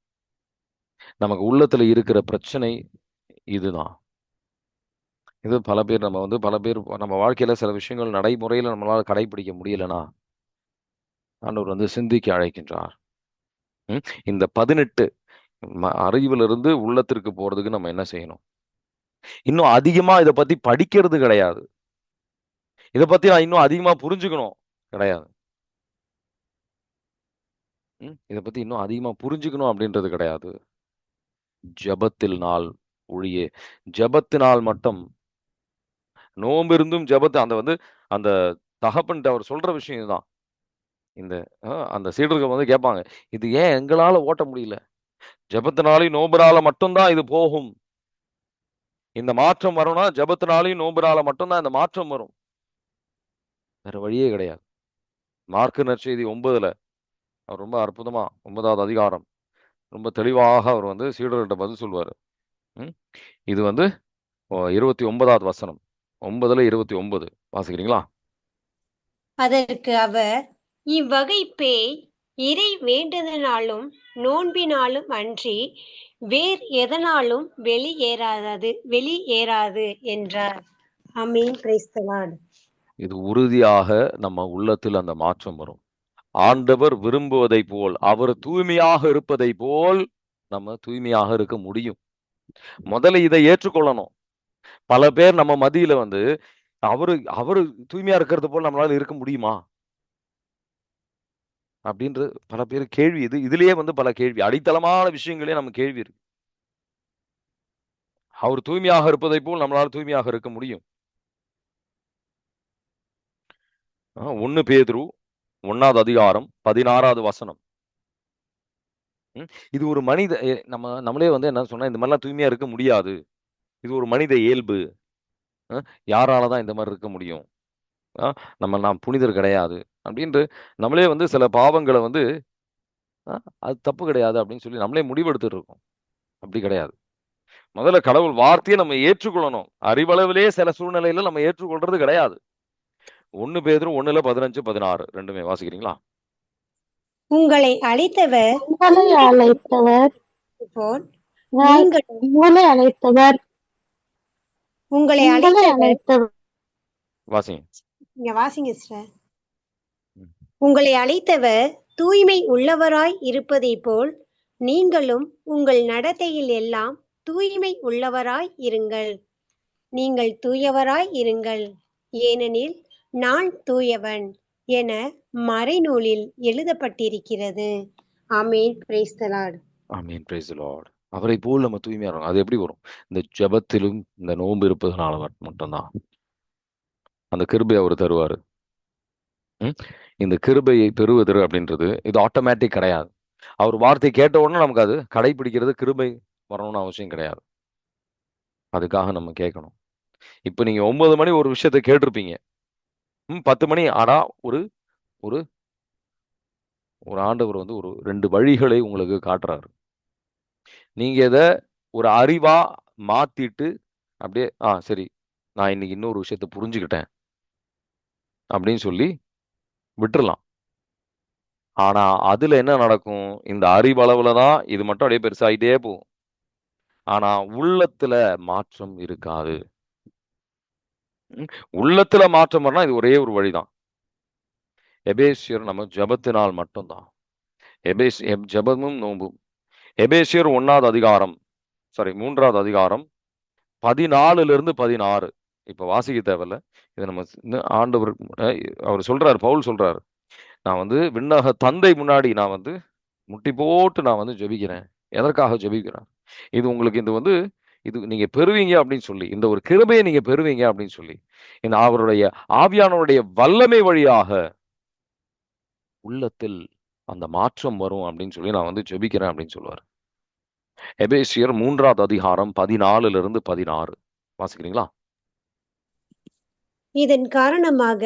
நமக்கு உள்ளத்துல இருக்கிற பிரச்சனை இதுதான். இது பல பேர் நம்ம வாழ்க்கையில சில விஷயங்கள் நடைமுறையில நம்மளால கடைபிடிக்க முடியலனா ஆண்டவர் வந்து சிந்திக்க அழைக்கின்றார். இந்த 18 அறிவிலிருந்து உள்ளத்திற்கு போறதுக்கு நம்ம என்ன செய்யணும்? இன்னும் அதிகமா இத பத்தி படிக்கிறது கிடையாது. இத பத்தி நான் இன்னும் அதிகமா புரிஞ்சுக்கணும் கிடையாது. இத பத்தி இன்னும் அதிகமா புரிஞ்சுக்கணும் அப்படின்றது கிடையாது. ஜெபத்தில் நாள் ஒழிய ஜெபத்தினால் மட்டும் நோம்பிருந்தும் அந்த வந்து அந்த தகப்பன்ட்ட அவர் சொல்ற விஷயம் இதுதான். இந்த அந்த சீடர்கள் வந்து கேட்பாங்க. இது ஏன் எங்களால ஓட்ட முடியல? ஜெபத்தினாலயும் நோம்புனால மட்டும் தான் இது போகும். இந்த மாற்றம் வரும்னா ஜெபத்தினாலயும் நோம்புனால மட்டும் தான் இந்த மாற்றம் வரும். வேற வழியே கிடையாது. மார்க்கு நற்செய்தி 9ல அவர் ரொம்ப அற்புதமா 9வது அதிகாரம் ரொம்ப தெளிவாக அவர் வந்து சீடர்கள்ட்ட பதில் சொல்வாரு. ம். இது வந்து 29வது வசனம். 9ல 29 வாசிக்கிறீங்களா? அதற்கு அவர், இவ்வகை பேய் இறை வேண்டுதனாலும் நோன்பினாலும் அன்றி வேறு எதனாலும் வெளியேறாது என்றார். ஆமீன். Praise the Lord. இது உறுதியாக நம்ம உள்ளத்தில் அந்த மாற்றம் வரும். ஆண்டவர் விரும்புவதை போல், அவர் தூய்மையாக இருப்பதை போல் நம்ம தூய்மையாக இருக்க முடியும். முதல்ல இதை ஏற்றுக்கொள்ளணும். பல பேர் நம்ம மத்தியில வந்து அவரு அவரு தூய்மையா இருக்கிறது போல நம்மளால இருக்க முடியுமா? அப்படின்ற பல பேர் கேள்வி இது. இதிலேயே வந்து பல கேள்வி. அடித்தளமான விஷயங்களே நம்ம கேள்வி இருக்கு. அவர் தூய்மையாக இருப்பதை போல் நம்மளால தூய்மையாக இருக்க முடியும். 1 பேதுரு 1வது அதிகாரம் 16வது வசனம். ம். இது ஒரு மனித நம்மளே வந்து என்ன சொன்னா, இந்த மாரிலாம் தூய்மையா இருக்க முடியாது. இது ஒரு மனித இயல்பு. யாரால தான் இந்த மாதிரி இருக்க முடியும்? நான் புனிதர் கிடையாது அப்படின்ட்டு நம்மளே வந்து சில பாவங்களை வந்து அது தப்பு கிடையாது அப்படின்னு சொல்லி நம்மளே முடிவெடுத்துட்டு இருக்கோம். அப்படி கிடையாது. முதல்ல கடவுள் வார்த்தையை நம்ம ஏற்றுக்கொள்ளணும். அறிவளவிலே சில சூழ்நிலையில நம்ம ஏற்றுக்கொள்றது கிடையாது. 1 பேதுரு 1:15-16 ரெண்டுமே வாசிக்கிறீங்களா? உங்களை அழைத்தவர் உங்களை அழைத்தவர் போல் நீங்கள் உங்களை அழைத்தவர் உங்களை உங்களை அழைத்தவர் அழைத்தவர் வாசிங்க. இங்க வாசிங்க சிஸ்டர். ம். உங்களை அழைத்தவர் தூய்மை உள்ளவராய் இருப்பதைப் போல் நீங்களும் உங்கள் நடத்தையில் எல்லாம் தூய்மை உள்ளவராய் இருங்கள். நீங்கள் தூயவராய் இருங்கள், ஏனெனில் நான் தூயவன் என மறைநூலில் எழுதப்பட்டிருக்கிறது. ஆமென். Praise the Lord. ஆமென். Praise the Lord. அவரை போல் நம்ம தூய்மையா இருக்கணும். அது எப்படி வரும்? இந்த ஜெபத்திலும் இந்த நோன்பு இருப்பதனால மட்டும்தான் அந்த கிருபை அவர் தருவாரு. இந்த கிருபையை பெறுவது அப்படின்றது இது ஆட்டோமேட்டிக் கிடையாது. அவர் வார்த்தை கேட்ட உடனே நமக்கு அது கடைபிடிக்கிறது கிருபை வரணும்னு அவசியம் கிடையாது. அதுக்காக நம்ம கேட்கணும். இப்ப நீங்க 9 மணி ஒரு விஷயத்தை கேட்டிருப்பீங்க. 10 மணி ஆனா ஒரு ஒரு ஒரு ஆண்டவர் வந்து ஒரு 2 வழிகளை உங்களுக்கு காட்டுறாரு. நீங்க இதை ஒரு அறிவா மாத்திட்டு அப்படியே சரி நான் இன்னைக்கு இன்னொரு விஷயத்த புரிஞ்சுக்கிட்டேன் அப்படின்னு சொல்லி விட்டுறலாம். ஆனா அதுல என்ன நடக்கும்? இந்த அறிவளவுல தான் இது மட்டும் அப்படியே பெருசாயிட்டே போகும். ஆனா உள்ளத்துல மாற்றம் இருக்காது. உள்ளத்துல மாற்றம் வரனா இது ஒரே ஒரு வழிதான். எபேசியர் நம்ம ஜெபத்தினால் மட்டும்தான். ஜெபமும் நோன்பும். எபேசியர் 1வது அதிகாரம் 3வது அதிகாரம் 14-16. இப்ப வாசிக்க தேவையில்ல. இதை நம்ம ஆண்டவர் அவர் சொல்றாரு, பவுல் சொல்றாரு, நான் வந்து விண்ணக தந்தை முன்னாடி நான் வந்து முட்டி போட்டு நான் வந்து ஜெபிக்கிறேன். எதற்காக ஜெபிக்கிறேன்? இது உங்களுக்கு இது நீங்க பெறுவீங்க அப்படின்னு சொல்லி, இந்த ஒரு கிருபையை நீங்க பெறுவீங்க அப்படின்னு சொல்லி, இந்த அவருடைய ஆவியானவருடைய வல்லமை வழியாக உள்ளத்தில் அந்த மாற்றம் வரும் அப்படின்னு சொல்லி நான் வந்து ஜெபிக்கிறேன் அப்படின்னு சொல்லுவார். எபேசியர் 3வது அதிகாரம் 14-16 வாசிக்கிறீங்களா? இதன் காரணமாக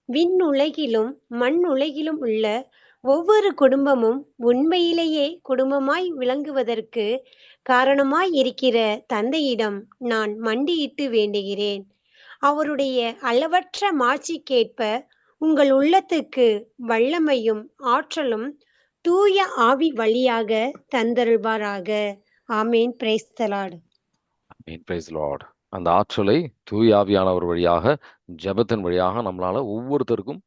விண்ணுலகிலும் மண்ணுலகிலும் உள்ள ஒவ்வொரு குடும்பமும் உண்மையிலேயே குடும்பமாய் விளங்குவதற்கு காரணமாய் இருக்கிற தந்தையிடம் நான் மண்டியிட்டு வேண்டுகிறேன். அவருடைய அளவற்ற மாட்சிக்கேற்ப உங்கள் உள்ளத்துக்கு வல்லமையும் ஆற்றலும் தூய ஆவி வழியாக தந்தருள்வாராக. ஆமேன். Praise the Lord. ஆமென். Praise Lord. அந்த ஆற்றலை தூய ஆவியானவர் வழியாக ஜெபத்தின் வழியாக நம்மளால ஒவ்வொருத்தருக்கும்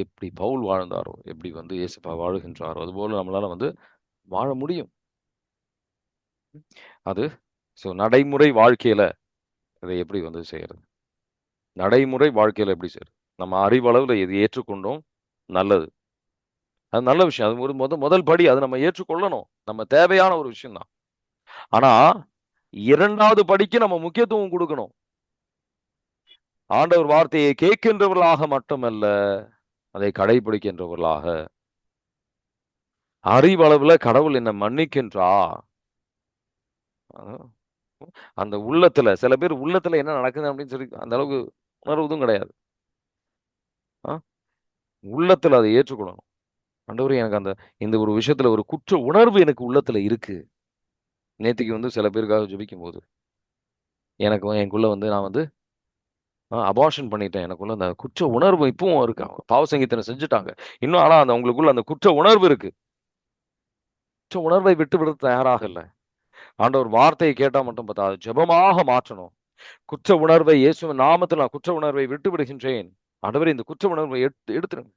எப்படி பவுல் வாழ்ந்தாரோ, எப்படி வந்து இயேசுப்பா வாழுகின்றாரோ, அதுபோல நம்மளால வந்து வாழ முடியும். அது நடைமுறை வாழ்க்கையில இதை எப்படி வந்து செய்யறது? நடைமுறை வாழ்க்கையில எப்படி செய்யறது? நம்ம அறிவளவுல எது ஏற்றுக்கொண்டோம், நல்லது. அது நல்ல விஷயம். அது ஒரு முதல் படி. அது நம்ம ஏற்றுக்கொள்ளணும். நம்ம தேவையான ஒரு விஷயம் தான். ஆனா 2வது படிக்கு நம்ம முக்கியத்துவம் கொடுக்கணும். ஆண்டவர் வார்த்தையை கேட்கின்றவர்களாக மட்டுமல்ல, அதை கடைபிடிக்கின்றவர்களாக. அறிவளவுல கடவுள் என்ன மன்னிக்கின்றா? அந்த உள்ளத்துல சில பேர் உள்ளத்துல என்ன நடக்குது அப்படின்னு சொல்லி அந்த அளவுக்கு உணர்வதும் கிடையாது. உள்ளத்துல அதை ஏற்றுக்கொள்ளணும். ஆண்டவரே எனக்கு இந்த ஒரு விஷயத்துல ஒரு குற்ற உணர்வு எனக்கு உள்ளத்துல இருக்கு. நேத்திக்கு வந்து சில பேருக்காக ஜெபிக்கும் போது எனக்கு எனக்குள்ள வந்து நான் வந்து அபார்ஷன் பண்ணிட்டேன். எனக்குள்ள அந்த குற்ற உணர்வு இப்பவும் இருக்கு. அவங்க பாவ சங்கீதனை செஞ்சுட்டாங்க. இன்னும் ஆனா அவங்களுக்குள்ள அந்த குற்ற உணர்வு இருக்கு. குற்ற உணர்வை விட்டு விட தயாராக இல்ல. ஆண்டவர் வார்த்தையை கேட்டா மட்டும் பத்தாது, ஜெபமாக மாற்றணும். குற்ற உணர்வை இயேசுவின் நாமத்தில் நான் குற்ற உணர்வை விட்டு விடுகின்றேன். ஆண்டவரே இந்த குற்ற உணர்வை எடுத்துருங்க.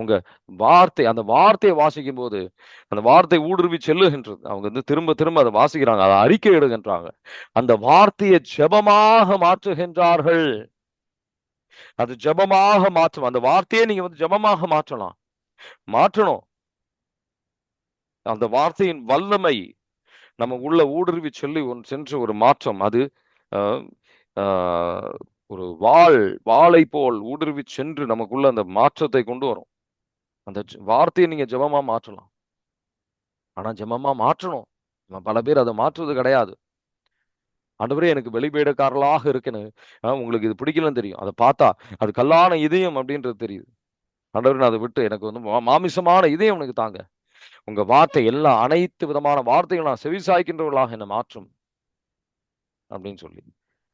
உங்க வார்த்தை, அந்த வார்த்தையை வாசிக்கும் போது அந்த வார்த்தை ஊடுருவி செல்லுகின்றது. அவங்க வந்து திரும்ப திரும்ப அதை வாசிக்கிறாங்க, அதை அறிக்கை இடுகின்றாங்க. அந்த வார்த்தையை ஜெபமாக மாற்றுகின்றார்கள். அது ஜெபமாக மாற்றும். அந்த வார்த்தையை நீங்க வந்து ஜெபமாக மாற்றணும். அந்த வார்த்தையின் வல்லமை நம்ம உள்ள ஊடுருவி சொல்லி சென்று ஒரு மாற்றம். அது ஒரு வாளை போல் ஊடுருவி சென்று நமக்குள்ள அந்த மாற்றத்தை கொண்டு வரும். அந்த வார்த்தையை நீங்க ஜெபமா மாற்றலாம். ஆனா ஜெபமா மாற்றணும். பல பேர் அதை மாற்றுவது கிடையாது. ஆண்டவரே எனக்கு வெளிவேடக்காரர்களாக இருக்குன்னு உங்களுக்கு இது பிடிக்கலன்னு தெரியும். அதை பார்த்தா அது கல்லான இதயம் அப்படின்றது தெரியுது. ஆண்டவரே நான் அதை விட்டு எனக்கு வந்து மாமிசமான இதயம் எனக்கு தாங்க. உங்க வார்த்தை எல்லா அனைத்து விதமான வார்த்தைகள் நான் செவிசாய்க்கின்றவர்களாக என்னை மாற்றும் அப்படின்னு சொல்லி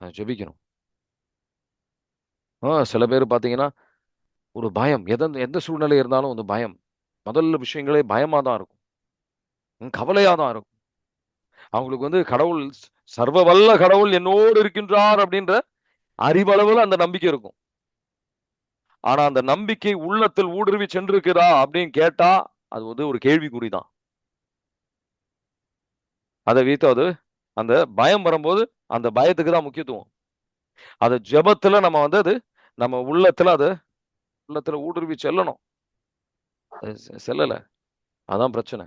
ஜெபிக்கணும். சில பேர் பார்த்தீங்கன்னா ஒரு பயம், எந்த சூழ்நிலை இருந்தாலும் வந்து பயம். முதல்ல விஷயங்களே பயமா தான் இருக்கும், கவலையா தான் இருக்கும். அவங்களுக்கு வந்து கடவுள், சர்வ வல்ல கடவுள் என்னோடு இருக்கின்றார் அப்படின்ற அறிவளவில் அந்த நம்பிக்கை இருக்கும். ஆனா அந்த நம்பிக்கை உள்ளத்தில் ஊடுருவி சென்றிருக்கிறா அப்படின்னு கேட்டா அது வந்து ஒரு கேள்விக்குறிதான். அதை வைத்து அது அந்த பயம் வரும்போது அந்த பயத்துக்கு தான் முக்கியத்துவம். அது ஜெபத்துல நம்ம வந்து அது நம்ம உள்ளத்துல ஊடுருவி செல்லணும். செல்லல, அதான் பிரச்சனை.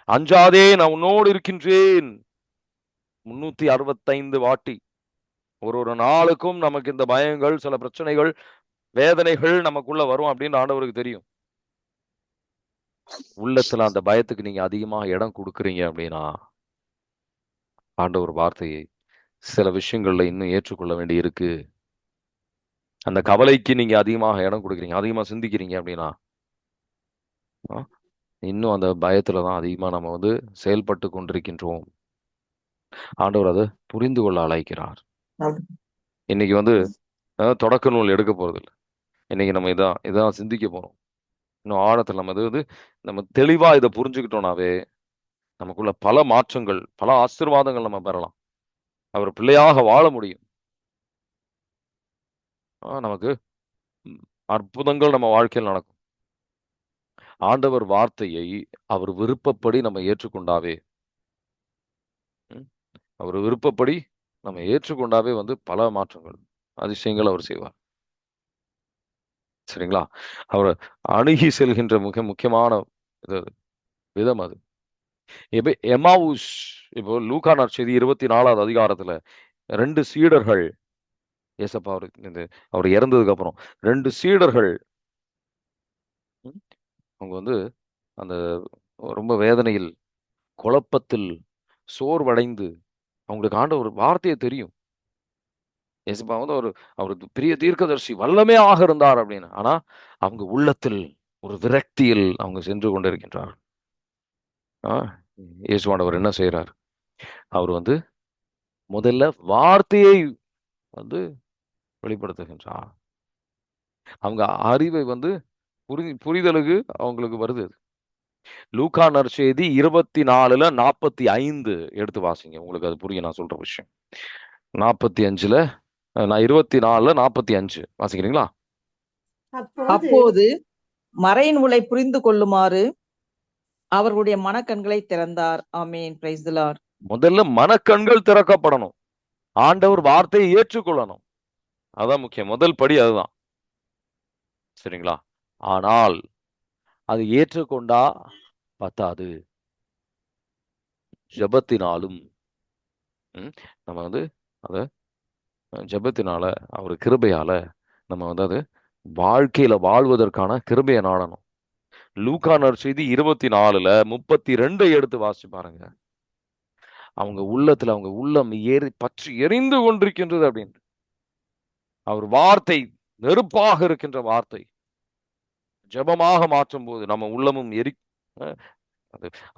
அஞ்சாதே நான் உன்னோடு இருக்கின்றேன் 365 வாட்டி. ஒரு நாளுக்கும் நமக்கு இந்த பயங்கள், சில பிரச்சனைகள், வேதனைகள் நமக்குள்ள வரும் அப்படின்னு ஆண்டவருக்கு தெரியும். உள்ளத்துல அந்த பயத்துக்கு நீங்க அதிகமா இடம் கொடுக்குறீங்க அப்படின்னா ஆண்டவர் வார்த்தையை சில விஷயங்கள்ல இன்னும் ஏற்றுக்கொள்ள வேண்டி இருக்கு. அந்த கவலைக்கு நீங்க அதிகமாக இடம் கொடுக்குறீங்க, அதிகமா சிந்திக்கிறீங்க அப்படின்னா இன்னும் அந்த பயத்துலதான் அதிகமா நம்ம வந்து செயல்பட்டு கொண்டிருக்கின்றோம். ஆண்டவர் அதை புரிந்து கொள்ள அழைக்கிறார். இன்னைக்கு வந்து தொடக்க நூல் எடுக்க போறது இல்லை. இன்னைக்கு நம்ம இதான் சிந்திக்க போறோம். இன்னும் ஆழத்தில் நம்ம தெளிவா இதை புரிஞ்சுக்கிட்டோம்னாவே நமக்குள்ள பல மாற்றங்கள், பல ஆசீர்வாதங்கள் நம்ம பெறலாம். அவர் பிள்ளையாக வாழ முடியும். நமக்கு அற்புதங்கள் நம்ம வாழ்க்கையில் நடக்கும். ஆண்டவர் வார்த்தையை அவர் விருப்பப்படி நம்ம ஏற்றுக்கொண்டாவே அவர் விருப்பப்படி நம்ம ஏற்றுக்கொண்டாவே வந்து பல மாற்றங்கள், அதிசயங்கள் அவர் செய்வார். சரிங்களா? அவர் அணுகி செல்கின்ற மிக முக்கியமான விதம் அது. எமாவுஸ், இப்போ லூக்கா நற்செய்தி 24வது அதிகாரத்துல 2 சீடர்கள், ஏசப்பா அவர் இறந்ததுக்கு அப்புறம் 2 சீடர்கள் அவங்க வந்து அந்த ரொம்ப வேதனையில், குழப்பத்தில், சோர்வடைந்து, அவங்களுக்கு ஆண்ட ஒரு வார்த்தையை தெரியும். ஏசப்பா வந்து அவர் பெரிய தீர்க்கதரிசி, வல்லமையாக இருந்தார் அப்படின்னு. ஆனா அவங்க உள்ளத்தில் ஒரு விரக்தியில் அவங்க சென்று கொண்டிருக்கின்றார். இயேசுவானவர் என்ன செய்யறார்? அவர் வந்து முதல்ல வார்த்தையை வந்து வெளிப்படுத்துகின்றார். அவங்க அறிவை வந்து புரிதலுக்கு அவங்களுக்கு வருது. லூக்கா நற்செய்தி 24:45 எடுத்து வாசிங்க, உங்களுக்கு அது புரியும் நான் சொல்ற விஷயம். 45ல நான் 24:45 வாசிக்கிறீங்களா? அப்போது மறைநூலை புரிந்து கொள்ளுமாறு அவர்களுடைய மனக்கண்களை திறந்தார். ஆமேன். Praise the Lord. முதல்ல மனக்கண்கள் திறக்கப்படணும், ஆண்டவர் வார்த்தையை ஏற்றுக்கொள்ளணும். அதான் முக்கியம், முதல் படி அதுதான். சரிங்களா? ஆனால் அது ஏற்றுக்கொண்டா பத்தாது, ஜெபத்தினாலும் நம்ம வந்து அத ஜெபத்தினால, அவர் கிருபையால நம்ம வந்து அது வாழ்க்கையில வாழ்வதற்கான கிருபையை நாடணும். லூக்கா நற்செய்தி 24:32 எடுத்து வாசிச்சு பாருங்க. அவங்க உள்ளத்துல அவங்க உள்ளம் பற்றி எரிந்து கொண்டிருக்கின்றது அப்படின்னு. அவர் வார்த்தை நெருப்பாக இருக்கின்ற வார்த்தை ஜெபமாக மாற்றும் போது நம்ம உள்ளமும்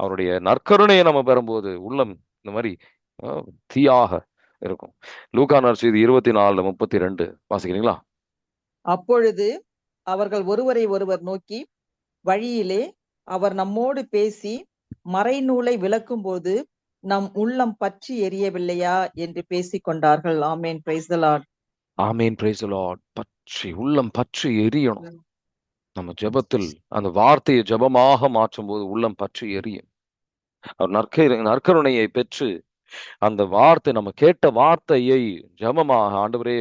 அவருடைய நற்கருணையை நம்ம பெறும்போது உள்ளம் இந்த மாதிரி தீயாக இருக்கும். லூக்கா நற்செய்தி 24:32 வாசிக்கிறீங்களா? அப்பொழுது அவர்கள் ஒருவரை ஒருவர் நோக்கி, வழியிலே அவர் நம்மோடு பேசி மறைநூலை விளக்கும் போது நம் உள்ளம் பற்றி எரியவில்லையா என்று பேசிக் கொண்டார்கள். ஆமேன். Praise the Lord. ஆமேன். Praise the Lord. உள்ளம் பற்றி எரியணும். நம்ம ஜெபத்தில் அந்த வார்த்தையை ஜெபமாக மாற்றும் போது உள்ளம் பற்றி எரியும். அவர் நற்கருணையை பெற்று அந்த வார்த்தை, நம்ம கேட்ட வார்த்தையை ஜெபமாக, ஆண்டவரே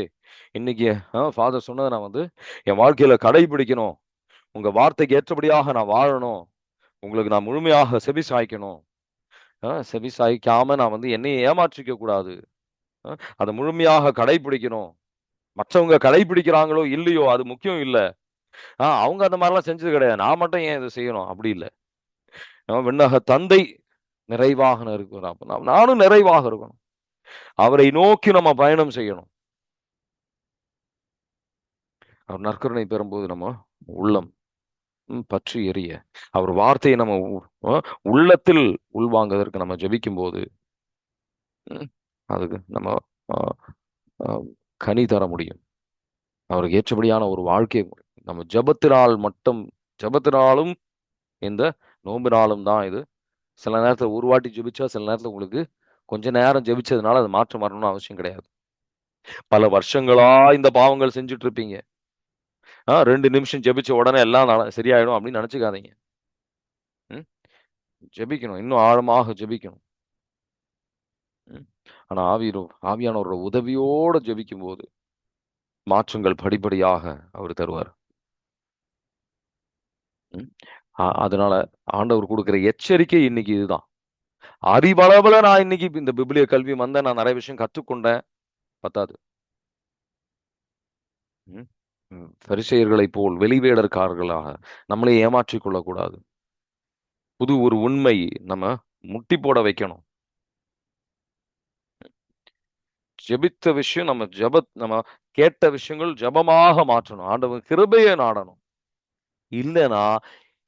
இன்னைக்கு ஃபாதர் சொன்னதை நான் வந்து என் வாழ்க்கையில கடைபிடிக்கணும், உங்க வார்த்தைக்கு ஏற்றபடியாக நான் வாழணும், உங்களுக்கு நான் முழுமையாக செவி சாய்க்கணும், செவி சாய்க்காம நான் வந்து என்னையை ஏமாற்றிக்க கூடாது, அதை முழுமையாக கடைபிடிக்கணும். மற்றவங்க கடைபிடிக்கிறாங்களோ இல்லையோ அது முக்கியம் இல்லை. அவங்க அந்த மாதிரிலாம் செஞ்சது கிடையாது, நான் மட்டும் ஏன் இதை செய்யணும்? அப்படி இல்லை. விண்ணக தந்தை நிறைவாக இருக்கிறார். நானும் நிறைவாக இருக்கணும். அவரை நோக்கி நம்ம பயணம் செய்யணும். அவர் நற்கருணை பெறும்போது நம்ம உள்ளம் பற்றி எரிய, அவர் வார்த்தையை நம்ம உள்ளத்தில் உள்வாங்குவதற்கு நம்ம ஜெபிக்கும் போது அதுக்கு நம்ம கனி தர முடியும். அவருக்கு ஏற்றபடியான ஒரு வாழ்க்கை நம்ம ஜபத்தினாலும் இந்த நோம்பினாலும் தான் இது. சில நேரத்தில் ஒரு வாட்டி ஜெபிச்சா, சில நேரத்தில் உங்களுக்கு கொஞ்ச நேரம் ஜெபிச்சதுனால அது மாற்றம் வரணும்னு அவசியம் கிடையாது. பல வருஷங்களா இந்த பாவங்கள் செஞ்சுட்டு இருப்பீங்க. 2 நிமிஷம் ஜெபிச்ச உடனே எல்லாம் சரியாயிடும் அப்படின்னு நினைச்சுக்காதீங்க. ஜெபிக்கணும், இன்னும் ஆழமாக ஜெபிக்கணும். ஆனா ஆவியானவரோட உதவியோட ஜெபிக்கும் போது மாற்றங்கள் படிப்படியாக அவர் தருவார். அதனால ஆண்டவர் கொடுக்கிற எச்சரிக்கை இன்னைக்கு இதுதான். அறிவளவுல நான் இன்னைக்கு இந்த பிபிலிய கல்வி வந்த நான் நிறைய விஷயம் கற்றுக்கொண்டேன், பத்தாது. பரிசேயர்களை போல் வெளிவேடற்காரர்களாக நம்மளே ஏமாற்றிக் கொள்ளக்கூடாது. புது ஒரு உண்மை நம்ம முட்டி போட வைக்கணும். ஜெபித்த விஷயம் நம்ம கேட்ட விஷயங்கள் ஜபமாக மாற்றணும். ஆண்டவன் கிருபையை நாடணும். இல்லைனா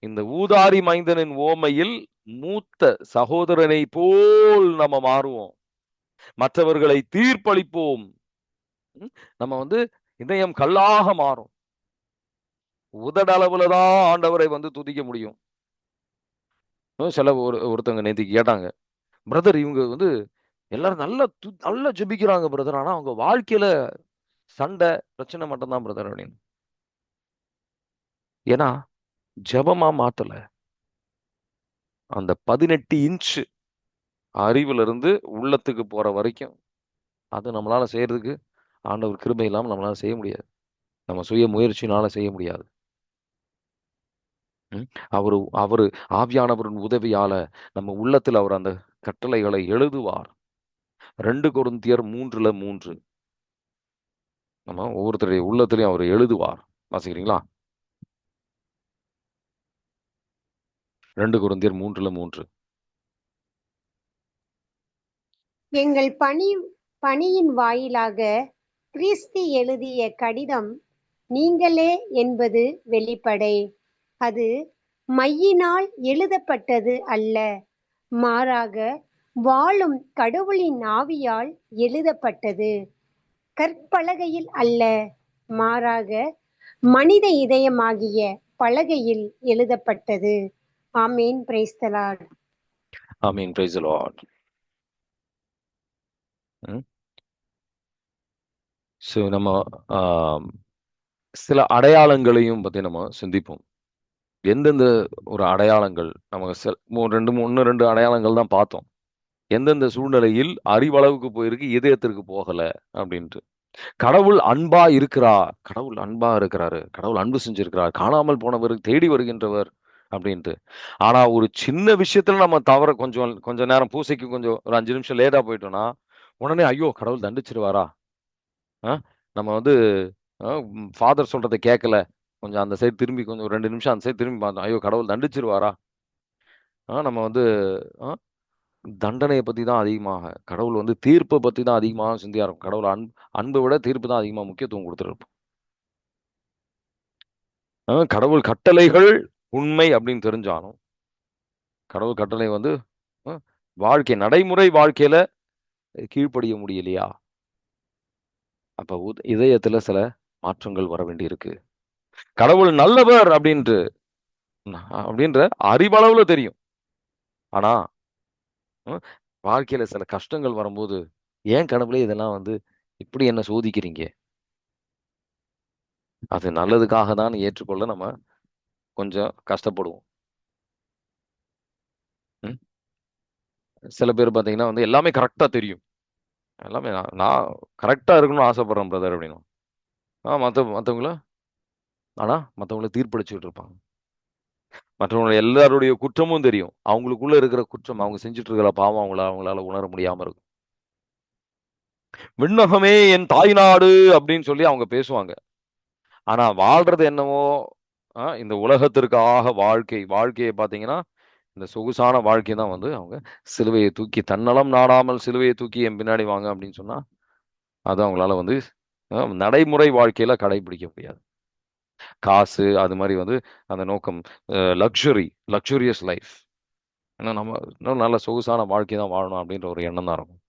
இந்த ஊதாரி மைந்தனின் ஓமையில் மூத்த சகோதரனை போல் நம்ம மாறுவோம். மற்றவர்களை தீர்ப்பளிப்போம். நம்ம இதயம் கல்லாக மாறும். உதடளவுலதான் ஆண்டவரை துதிக்க முடியும். சில ஒருத்தவங்க நேத்திக்கு கேட்டாங்க, பிரதர் இவங்க எல்லாரும் நல்லா ஜெபிக்கிறாங்க பிரதர், ஆனா அவங்க வாழ்க்கையில சண்டை பிரச்சனை மட்டும்தான் பிரதர் அப்படின்னு. ஏன்னா ஜெபமா மாத்தல. அந்த 18 இன்ச் அறிவுல இருந்து உள்ளத்துக்கு போற வரைக்கும் அது நம்மளால செய்யறதுக்கு ஆண்டவர் கிருபை இல்லாம நம்மளால செய்ய முடியாது. நம்ம சுய முயற்சினால செய்ய முடியாது. அவரு ஆவியானவரின் உதவியால நம்ம உள்ளத்தில் அவர் அந்த கட்டளைகளை எழுதுவார். 2 கொரிந்தியர் 3:3 நம்ம ஒவ்வொருத்தருடைய உள்ளத்திலையும் அவர் எழுதுவார். வாசிக்கிறீங்களா? 2 கொரிந்தியர் 3:3. எங்கள் பணியின் வாயிலாக கிறிஸ்து எழுதிய கடிதம் நீங்களே என்பது வெளிப்படை. அது மையினால் எழுதப்பட்டது அல்ல, மாறாக வாழும் கடவுளின் ஆவியால் எழுதப்பட்டது. கற்பலகையில் அல்ல, மாறாக மனித இதயமாகிய பலகையில் எழுதப்பட்டது. ஆமீன். Praise the Lord. ஆமீன். Praise the Lord. நம்ம சில அடையாளங்களையும் பத்தி நம்ம சிந்திப்போம். எந்தெந்த ஒரு அடையாளங்கள் நமக்கு 2 அடையாளங்கள் தான் பார்த்தோம். எந்தெந்த சூழ்நிலையில் அறிவளவுக்கு போயிருக்கு, இதயத்திற்கு போகல அப்படின்ட்டு. கடவுள் அன்பா இருக்கிறாரு, கடவுள் அன்பு செஞ்சிருக்கிறார், காணாமல் போனவர் தேடி வருகின்றவர் அப்படின்ட்டு. ஆனா ஒரு சின்ன விஷயத்துல நம்ம தவற கொஞ்ச நேரம் பூசைக்கு கொஞ்சம் ஒரு 5 நிமிஷம் லேட்டா போயிட்டோம்னா உடனே ஐயோ கடவுள் தண்டிச்சிருவாரா, நம்ம ஃபாதர் சொல்றதை கேட்கல, கொஞ்சம் அந்த சைடு திரும்பி கொஞ்சம் 2 நிமிஷம் அந்த சைடு திரும்பி பார்த்தோம், ஐயோ கடவுள் தண்டிச்சிருவாரா. நம்ம தண்டனையை பத்தி தான் அதிகமாக, கடவுள் தீர்ப்பை பத்தி தான் அதிகமாக சிந்தியா இருக்கும். கடவுள் அன்பை விட தீர்ப்பு தான் அதிகமாக முக்கியத்துவம் கொடுத்துருப்போம். கடவுள் கட்டளைகள் உண்மை அப்படின்னு தெரிஞ்சாலும் கடவுள் கட்டளை வாழ்க்கை நடைமுறை வாழ்க்கையில கீழ்ப்படிய முடியலையா, அப்ப இதயத்துல சில மாற்றங்கள் வர வேண்டி இருக்கு. கடவுள் நல்லவர் அப்படின்ற அறிவளவுல தெரியும். ஆனா வாழ்க்கையில சில கஷ்டங்கள் வரும்போது ஏன் கடவுளே இதெல்லாம் இப்படி என்ன சோதிக்கிறீங்க, அது நல்லதுக்காக தான் ஏற்றுக்கொள்ள நம்ம கொஞ்சம் கஷ்டப்படுவோம். சில பேர் பாத்தீங்கன்னா எல்லாமே கரெக்டா தெரியும், எல்லாமே நான் கரெக்டா இருக்கணும்னு ஆசைப்படுறேன் பிரதர் அப்படின்னு. மற்றவங்கள ஆனா மற்றவங்கள தீர்ப்பளிச்சுட்டு இருப்பாங்க. மற்றவங்க எல்லாருடைய குற்றமும் தெரியும், அவங்களுக்குள்ள இருக்கிற குற்றம், அவங்க செஞ்சுட்டு இருக்கிற பாவம் அவங்களால உணர முடியாம இருக்கும். விண்ணகமே என் தாய் நாடு அப்படின்னு சொல்லி அவங்க பேசுவாங்க. ஆனா வாழ்றது என்னவோ இந்த உலகத்திற்காக வாழ்க்கையை பாத்தீங்கன்னா இந்த சொகுசான வாழ்க்கை தான் வந்து அவங்க சிலுவையை தூக்கி தன்னலம் நாடாமல் சிலுவையை தூக்கி என் பின்னாடி வாங்க அப்படின்னு சொன்னா அது அவங்களால வந்து நடைமுறை வாழ்க்கையில கடைபிடிக்க முடியாது. காசு அது மாதிரி வந்து அந்த நோக்கம், லக்ஸுரியஸ் லைஃப், ஏன்னா நம்ம இன்னும் நல்ல சொகுசான வாழ்க்கை தான் வாழணும் அப்படின்ற ஒரு எண்ணம் தான் இருக்கும்.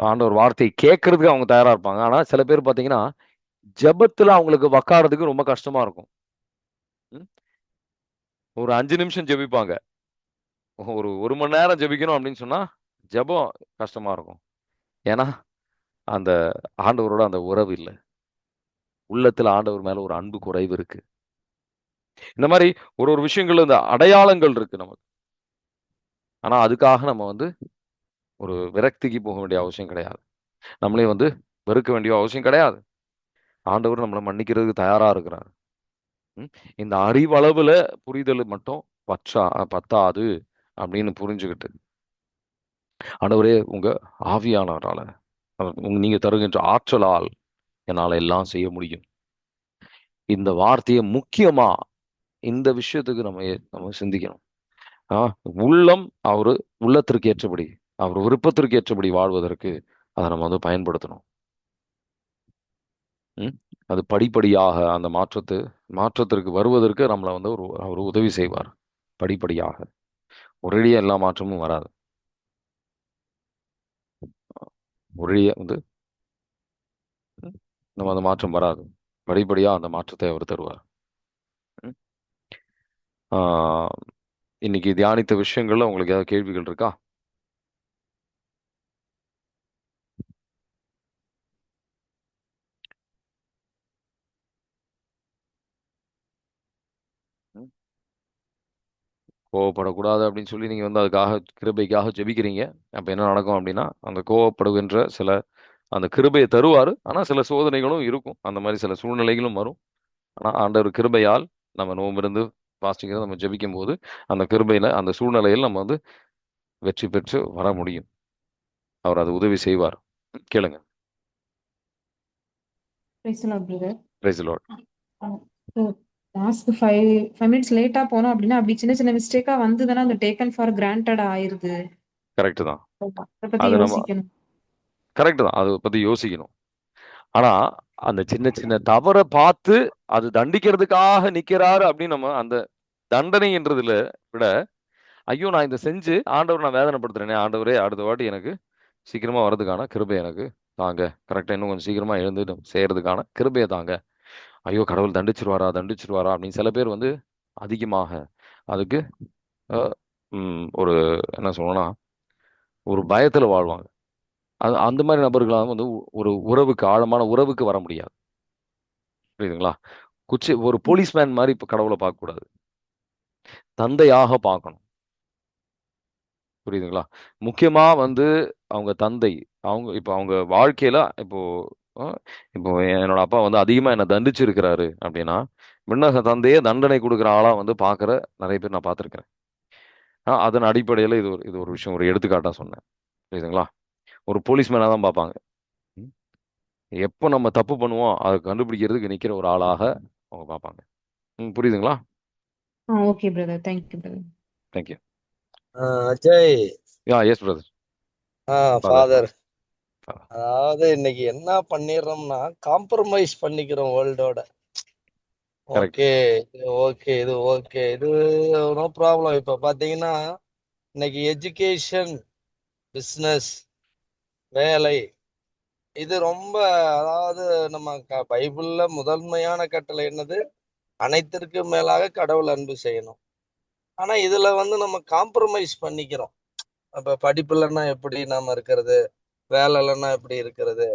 ஆண்டவர் வார்த்தையை கேட்கறதுக்கு அவங்க தயாரா இருப்பாங்க. ஆனா சில பேர் பாத்தீங்கன்னா ஜெபத்துல அவங்களுக்கு உக்காரதுக்கு ரொம்ப கஷ்டமா இருக்கும். ம்? ஒரு 5 நிமிஷம் ஜெபிப்பாங்க. ஒரு மணி நேரம் ஜெபிக்கணும் அப்படின்னு சொன்னா ஜெபம் கஷ்டமா இருக்கும். ஏன்னா அந்த ஆண்டவரோட அந்த உறவு இல்லை. உள்ளத்துல ஆண்டவர் மேல ஒரு அன்பு குறைவு இருக்கு. இந்த மாதிரி ஒரு விஷயங்கள் இந்த அடையாளங்கள் இருக்கு நமக்கு. ஆனா அதுக்காக நம்ம வந்து ஒரு விரக்திக்கு போக வேண்டிய அவசியம் கிடையாது. நம்மளே வந்து வெறுக்க வேண்டிய அவசியம் கிடையாது. ஆண்டவர் நம்மளை மன்னிக்கிறதுக்கு தயாரா இருக்கிறார். ம்? இந்த அறிவளவுல புரிதல் மட்டும் பத்தாது அப்படின்னு புரிஞ்சுக்கிட்டு, ஆண்டவரே உங்க ஆவியானவரால நீங்க தருகின்ற ஆற்றலால் என்னால எல்லாம் செய்ய முடியும். இந்த வார்த்தையை முக்கியமா இந்த விஷயத்துக்கு நம்ம சிந்திக்கணும். உள்ளம் அவரு உள்ளத்திற்கு ஏற்றபடி, அவர் விருப்பத்திற்கு ஏற்றபடி வாழ்வதற்கு அதை நம்ம வந்து பயன்படுத்தணும். அது படிப்படியாக அந்த மாற்றத்திற்கு வருவதற்கு நம்மளை வந்து அவர் உதவி செய்வார். படிப்படியாக ஒரேடியா எல்லா மாற்றமும் வராது. ஒரேடியா வந்து நம்ம அந்த மாற்றம் வராது. படிப்படியா அந்த மாற்றத்தை அவர் தருவார். இன்னைக்கு தியானித்த விஷயங்கள்ல உங்களுக்கு ஏதாவது கேள்விகள் இருக்கா? கோவப்படக்கூடாது அப்படின்னு சொல்லி நீங்க வந்து அதுக்காக கிருபைக்காக ஜெபிக்கிறீங்க. அப்ப என்ன நடக்கும் அப்படின்னா அந்த கோவப்படுகின்ற அந்த கிருபையை தருவாரு. ஆனா சில சோதனைகளும் இருக்கும். அந்த மாதிரி சில சூழ்நிலைகளும் வரும். ஆனா ஆண்டவர் கிருபையால் நம்ம நோம்பிருந்து பாஸ்டிங் நம்ம ஜெபிக்கும் போது அந்த கிருபையில அந்த சூழ்நிலையில் நம்ம வந்து வெற்றி பெற்று வர முடியும். அவர் அது உதவி செய்வார். கேளுங்க. Praise the Lord. Last 5 minutes லேட்டா போனோம் அப்படின்னா அப்படி சின்ன சின்ன மிஸ்டேக்கா வந்துதானே அந்த டேக்கன் ஃபார் கிராண்டட் ஆயிருது. கரெக்ட் தான். அதை பத்தி அது நம்ம யோசிக்கணும். கரெக்ட் தான். அதை பத்தி யோசிக்கணும். ஆனா அந்த சின்ன சின்ன தவறை பார்த்து அது தண்டிக்கிறதுக்காக நிக்கிறாரு அப்படின்னு நம்ம அந்த தண்டனைன்றதுல விட, ஐயோ நான் இதை செஞ்சு ஆண்டவர் நான் வேதனைப்படுத்துறேனே, ஆண்டவரே அடுத்த வாட்டி எனக்கு சீக்கிரமா வர்றதுக்கான கிருபை எனக்கு தாங்க, கரெக்டா இன்னும் கொஞ்சம் சீக்கிரமா எழுந்து செய்யறதுக்கான கிருபையை தாங்க. ஐயோ கடவுள் தண்டிச்சிருவாரா அப்படின்னு சில பேர் வந்து அதிகமாக அதுக்கு ஒரு என்ன சொல்லணும்னா ஒரு பயத்துல வாழ்வாங்க. அந்த மாதிரி நபர்களாக வந்து ஒரு ஆழமான உறவுக்கு வர முடியாது. புரியுதுங்களா? ஒரு போலீஸ்மேன் மாதிரி இப்ப கடவுளை பார்க்க கூடாது, தந்தையாக பார்க்கணும். புரியுதுங்களா? முக்கியமா வந்து அவங்க தந்தை, அவங்க வாழ்க்கையில இப்போ என்னோட அப்பா வந்து அதிகமா என்ன தண்டிச்சிருக்கிறாரு அப்படின்னா, விண்ணக தந்தையே தண்டனை கொடுக்குற ஆளா வந்து பாக்குற நிறைய பேர் நான் பார்த்திருக்கிறேன். அதன் அடிப்படையில இது ஒரு விஷயம், ஒரு எடுத்துக்காட்டா சொன்னேன். புரியுதுங்களா? ஒரு போலீஸ்மேனா தான் பார்ப்பாங்க. எப்போ நம்ம தப்பு பண்ணுவோம் அதை கண்டுபிடிக்கிறதுக்கு நிக்கிற ஒரு ஆளாக அவங்க பார்ப்பாங்க. புரியுதுங்களா? Okay brother, thank you brother. Thank you. Ajay. Yes brother. Father, அதாவது இன்னைக்கு என்ன பண்ணிடுறோம்னா காம்ப்ரமைஸ் பண்ணிக்கிறோம் வேர்ல்டோட. ஓகே ஓகே இது ஓகே இது நோ ப்ராப்ளம். இப்ப பாத்தீங்கன்னா இன்னைக்கு எஜுகேஷன், பிஸ்னஸ், வேலை, இது ரொம்ப, அதாவது நம்ம பைபிள்ல முதன்மையான கட்டளை என்னது? அனைத்திற்கும் மேலாக கடவுள் அன்பு செய்யணும். ஆனா இதுல வந்து நம்ம காம்ப்ரமைஸ் பண்ணிக்கிறோம். அப்ப படிப்புலன்னா எப்படி நாம இருக்கிறது, வேலை இல்லைன்னா எப்படி இருக்கிறது.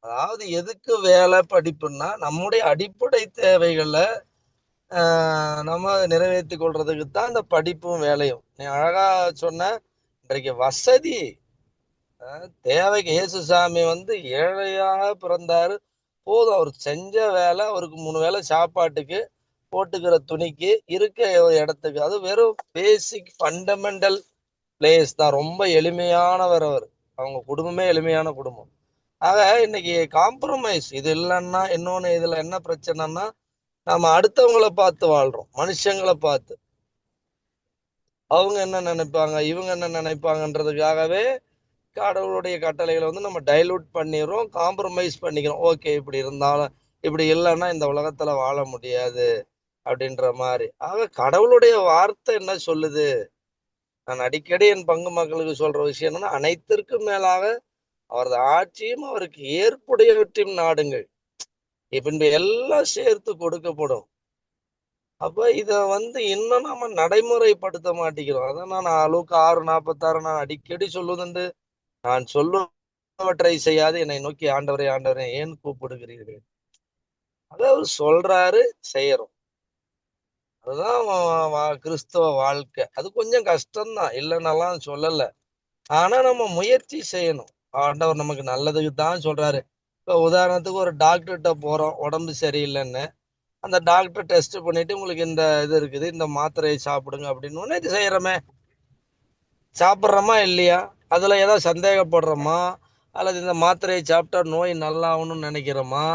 அதாவது எதுக்கு வேலை படிப்புன்னா நம்முடைய அடிப்படை தேவைகளை நம்ம நிறைவேற்றி கொள்றதுக்கு தான் இந்த படிப்பும் வேலையும். நீ அழகா சொன்ன. இன்றைக்கு வசதி தேவைக்கு இயேசுசாமி வந்து ஏழையாக பிறந்தாரு, போதும். அவர் செஞ்ச வேலை, அவருக்கு 3 வேளை சாப்பாட்டுக்கு, போட்டுக்கிற துணிக்கு, இருக்க ஒரு இடத்துக்கு, அது வெறும் பேசிக் ஃபண்டமெண்டல் பிளேஸ் தான். ரொம்ப எளிமையானவர் அவர். அவங்க குடும்பமே எளிமையான குடும்பம். ஆக இன்னைக்கு காம்ப்ரமைஸ் இது இல்லைன்னா இன்னொன்னு இதுல என்ன பிரச்சனைன்னா நாம அடுத்தவங்கள பார்த்து வாழ்றோம், மனுஷங்களை பார்த்து. அவங்க என்ன நினைப்பாங்க, இவங்க என்ன நினைப்பாங்கன்றதுக்காகவே கடவுளுடைய கட்டளைகளை வந்து நம்ம டைலூட் பண்ணிடுறோம், காம்ப்ரமைஸ் பண்ணிக்கிறோம். ஓகே, இப்படி இருந்தாலும் இப்படி இல்லைன்னா இந்த உலகத்துல வாழ முடியாது அப்படின்ற மாதிரி. ஆக கடவுளுடைய வார்த்தை என்ன சொல்லுது? நான் அடிக்கடி என் பங்கு மக்களுக்கு சொல்ற விஷயம் என்னன்னா, அனைத்திற்கும் மேலாக அவரது ஆட்சியும் அவருக்கு ஏற்புடையவற்றையும் நாடுங்கள், பின்பு எல்லாம் சேர்த்து கொடுக்கப்படும். அப்ப இத வந்து இன்னும் நம்ம நடைமுறைப்படுத்த மாட்டேங்கிறோம். அதான் நான் லூக்கா 6:46 நான் அடிக்கடி சொல்லுதுண்டு, நான் சொல்லுவற்றை செய்யாது என்னை நோக்கி ஆண்டவரே ஆண்டவரே ஏன் கூப்பிடுகிறீர்கள். அதை அவர் சொல்றாரு, செய்யறோம். அதுதான் கிறிஸ்தவ வாழ்க்கை. அது கொஞ்சம் கஷ்டம்தான், இல்லைன்னெல்லாம் சொல்லல. ஆனா நம்ம முயற்சி செய்யணும். ஆண்டவர் நமக்கு நல்லதுக்கு தான் சொல்றாரு. இப்ப உதாரணத்துக்கு ஒரு டாக்டர்கிட்ட போறோம், உடம்பு சரியில்லைன்னு. அந்த டாக்டர் டெஸ்ட் பண்ணிட்டு உங்களுக்கு இந்த இது இருக்குது, இந்த மாத்திரையை சாப்பிடுங்க அப்படின்னு இது செய்யறோமே. சாப்பிட்றோமா இல்லையா? அதுல ஏதாவது சந்தேகப்படுறோமா? அல்லது இந்த மாத்திரையை சாப்பிட்டா நோய் நல்லாகணும்னு நினைக்கிறோமா?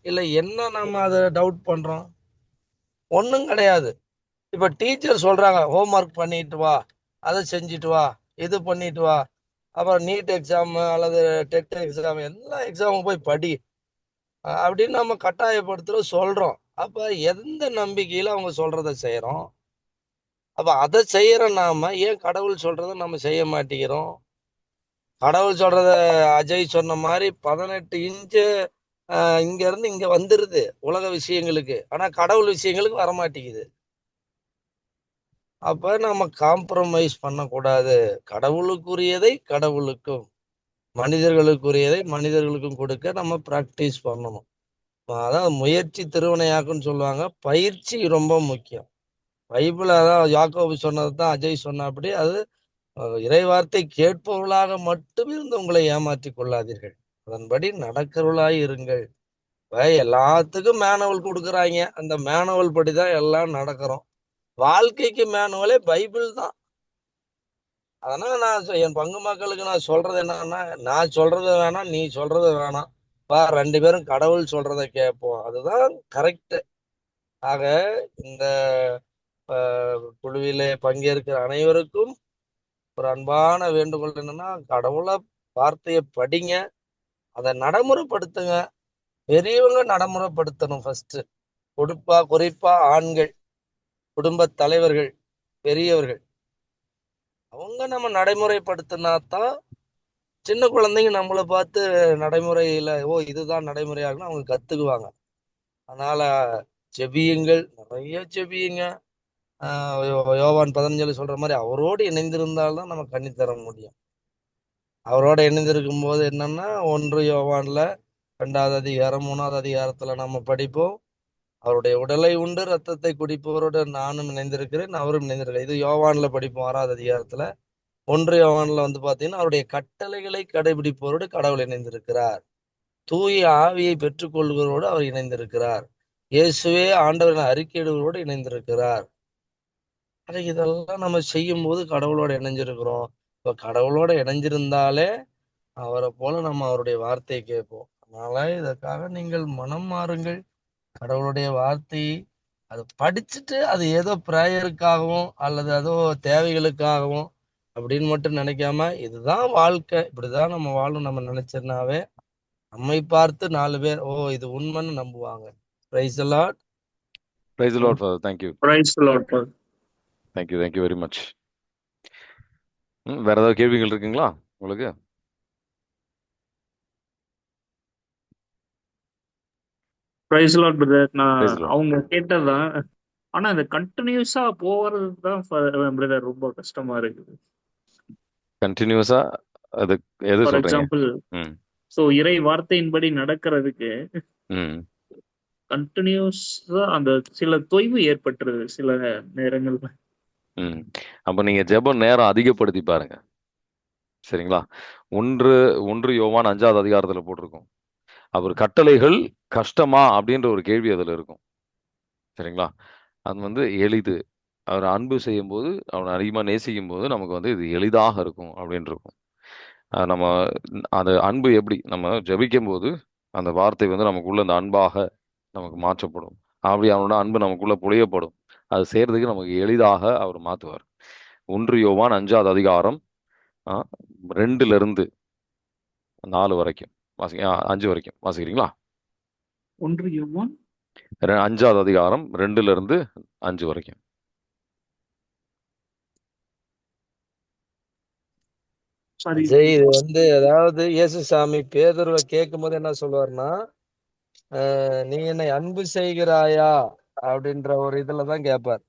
இல்லை என்ன நம்ம அதை டவுட் பண்றோம்? ஒன்றும் கிடையாது. இப்ப டீச்சர் சொல்றாங்க, ஹோம்ஒர்க் பண்ணிட்டு வா, அதை செஞ்சுட்டு வா, இது பண்ணிட்டு வா, அப்புறம் நீட் எக்ஸாம் அல்லது டெட் எக்ஸாம் எல்லா எக்ஸாமும் போய் படி அப்படின்னு நம்ம கட்டாயப்படுத்துறோம், சொல்றோம். அப்ப எந்த நம்பிக்கையில அவங்க சொல்றதை செய்யறோம்? அப்ப அதை செய்யற நாம ஏன் கடவுள் சொல்றதை நம்ம செய்ய மாட்டேங்கிறோம்? கடவுள் சொல்றத அஜய் சொன்ன மாதிரி 18 இன்ச்சு இங்க இருந்து இங்க வந்துருது உலக விஷயங்களுக்கு, ஆனா கடவுள் விஷயங்களுக்கு வரமாட்டேங்குது. அப்ப நம்ம காம்ப்ரமைஸ் பண்ணக்கூடாது. கடவுளுக்குரியதை கடவுளுக்கும், மனிதர்களுக்குரியதை மனிதர்களுக்கும் கொடுக்க நம்ம பிராக்டிஸ் பண்ணணும். அதான் முயற்சி திருவினையாக்குன்னு சொல்லுவாங்க. பயிற்சி ரொம்ப முக்கியம். பைபிள் அதான் யாக்கோபு சொன்னது தான் அஜய் சொன்னபடி, அது இறைவார்த்தை கேட்பவர்களாக மட்டும் இருந்து உங்களை ஏமாற்றி கொள்ளாதீர்கள், அதன்படி நடக்கிறவர்களாய் இருங்கள். எல்லாத்துக்கும் மேனுவல் கொடுக்குறாங்க, அந்த மேனுவல் படிதான் எல்லாம் நடக்கிறோம். வாழ்க்கைக்கு மேனுவலே பைபிள் தான். அதனால நான் என் பங்கு மக்களுக்கு நான் சொல்றது என்னன்னா, நான் சொல்றது வேணாம், நீ சொல்றது வேணாம், வா 2 பேரும் கடவுள் சொல்றத கேட்போம், அதுதான் கரெக்ட். ஆக இந்த குழுவிலே பங்கேற்கிற அனைவருக்கும் ஒரு அன்பான வேண்டுகோள் என்னன்னா, கடவுளை வார்த்தையை படிங்க, அதை நடைமுறைப்படுத்துங்க. பெரியவங்க நடைமுறைப்படுத்தணும் ஃபர்ஸ்ட். குறிப்பா ஆண்கள், குடும்ப தலைவர்கள், பெரியவர்கள், அவங்க நம்ம நடைமுறைப்படுத்தினாதான் சின்ன குழந்தைங்க நம்மளை பார்த்து நடைமுறையில இதுதான் நடைமுறையாகணும் அவங்க கத்துக்குவாங்க. அதனால ஜெபியுங்கள், நிறைய ஜெபியுங்க. யோவான் 15 சொல்ற மாதிரி அவரோடு இணைந்திருந்தால்தான் நம்ம கண்ணி தர முடியும். அவரோட இணைந்திருக்கும் போது என்னன்னா, 1 யோவான்ல 2வது அதிகாரம் 3வது அதிகாரத்துல நம்ம படிப்போம், அவருடைய உடலை உண்டு ரத்தத்தை குடிப்பவரோடு நானும் இணைந்திருக்கிறேன், அவரும் இணைந்திருக்கிறேன். இது யோவான்ல படிப்போம் 6வது அதிகாரத்துல. 1 யோவான்ல வந்து பாத்தீங்கன்னா, அவருடைய கட்டளைகளை கடைபிடிப்பவரோடு கடவுள் இணைந்திருக்கிறார், தூய ஆவியை பெற்றுக்கொள்கிறவரோடு அவர் இணைந்திருக்கிறார், இயேசுவே ஆண்டவரை அறிக்கையிடுவரோடு இணைந்திருக்கிறார். இதெல்லாம் நம்ம செய்யும் போது கடவுளோட இணைஞ்சிருக்கிறோம். இப்ப கடவுளோட இணைஞ்சிருந்தாலே அவரை போல நம்ம அவருடைய வார்த்தையை கேட்போம். அதனால இதற்காக நீங்கள் மனம் மாறுங்கள். கடவுளுடைய வார்த்தையை அது படிச்சுட்டு அது ஏதோ பிரேயருக்காகவும் அல்லது ஏதோ தேவைகளுக்காகவும் அப்படின்னு மட்டும் நினைக்காம, இதுதான் வாழ்க்கை, இப்படிதான் நம்ம வாழும் நம்ம நினைச்சோம்னாவே நம்மை பார்த்து 4 பேர் இது உண்மைன்னு நம்புவாங்க. Praise the Lord. Praise the Lord father. Thank you. Praise the Lord father. Thank you very much. வேற ஏதாவது கேள்விகள் இருக்குங்களா உங்களுக்கு? Praise Lord brother. நான் Praise the Lord. அவங்க கேட்டதுதான், ஆனா இந்த கண்டினியூஸா போறது தான் பிரதர் ரொம்ப கஷ்டமா இருக்குது. கண்டினியூஸா அது எது ஃபார் சொல்றீங்க? எக்ஸாம்பிள், சோ இறை வார்த்தையின்படி நடக்கிறதுக்கு ம் கண்டினியூஸா அந்த சில தொய்வு ஏற்பட்டுருது சில நேரங்கள்ல. ம் அப்ப நீங்க ஜெபம் நேரம் அதிகப்படுத்தி பாருங்க, சரிங்களா? 1 யோவான் 5வது அதிகாரத்துல போட்டிருக்கும், அவர் கட்டளைகள் கஷ்டமா அப்படின்ற ஒரு கேள்வி அதுல இருக்கும், சரிங்களா? அது வந்து எளிது, அவர் அன்பு செய்யும் போது, அவனை அதிகமா நேசிக்கும் போது நமக்கு வந்து இது எளிதாக இருக்கும் அப்படின்னு இருக்கும். நம்ம அந்த அன்பு எப்படி நம்ம ஜெபிக்கும் போது அந்த வார்த்தை வந்து நமக்குள்ள அந்த அன்பாக நமக்கு மாற்றப்படும். அப்படி அவனோட அன்பு நமக்குள்ள பொழியப்படும். அது செய்யறதுக்கு நமக்கு எளிதாக அவர் மாத்துவார். 1 யோவான் 5வது அதிகாரம் 2 4 வரைக்கும் 5 வரைக்கும் வாசிக்கிறீங்களா? 1 யோவான் 5வது அதிகாரம் 2 5 வரைக்கும். சாரி அஜய், இது அதாவது இயேசுசாமி பேதுருவை கேட்கும் போது என்ன சொல்லுவாருன்னா, நீ என்னை அன்பு செய்கிறாயா அப்படின்ற ஒரு இதுலதான் கேட்பார்.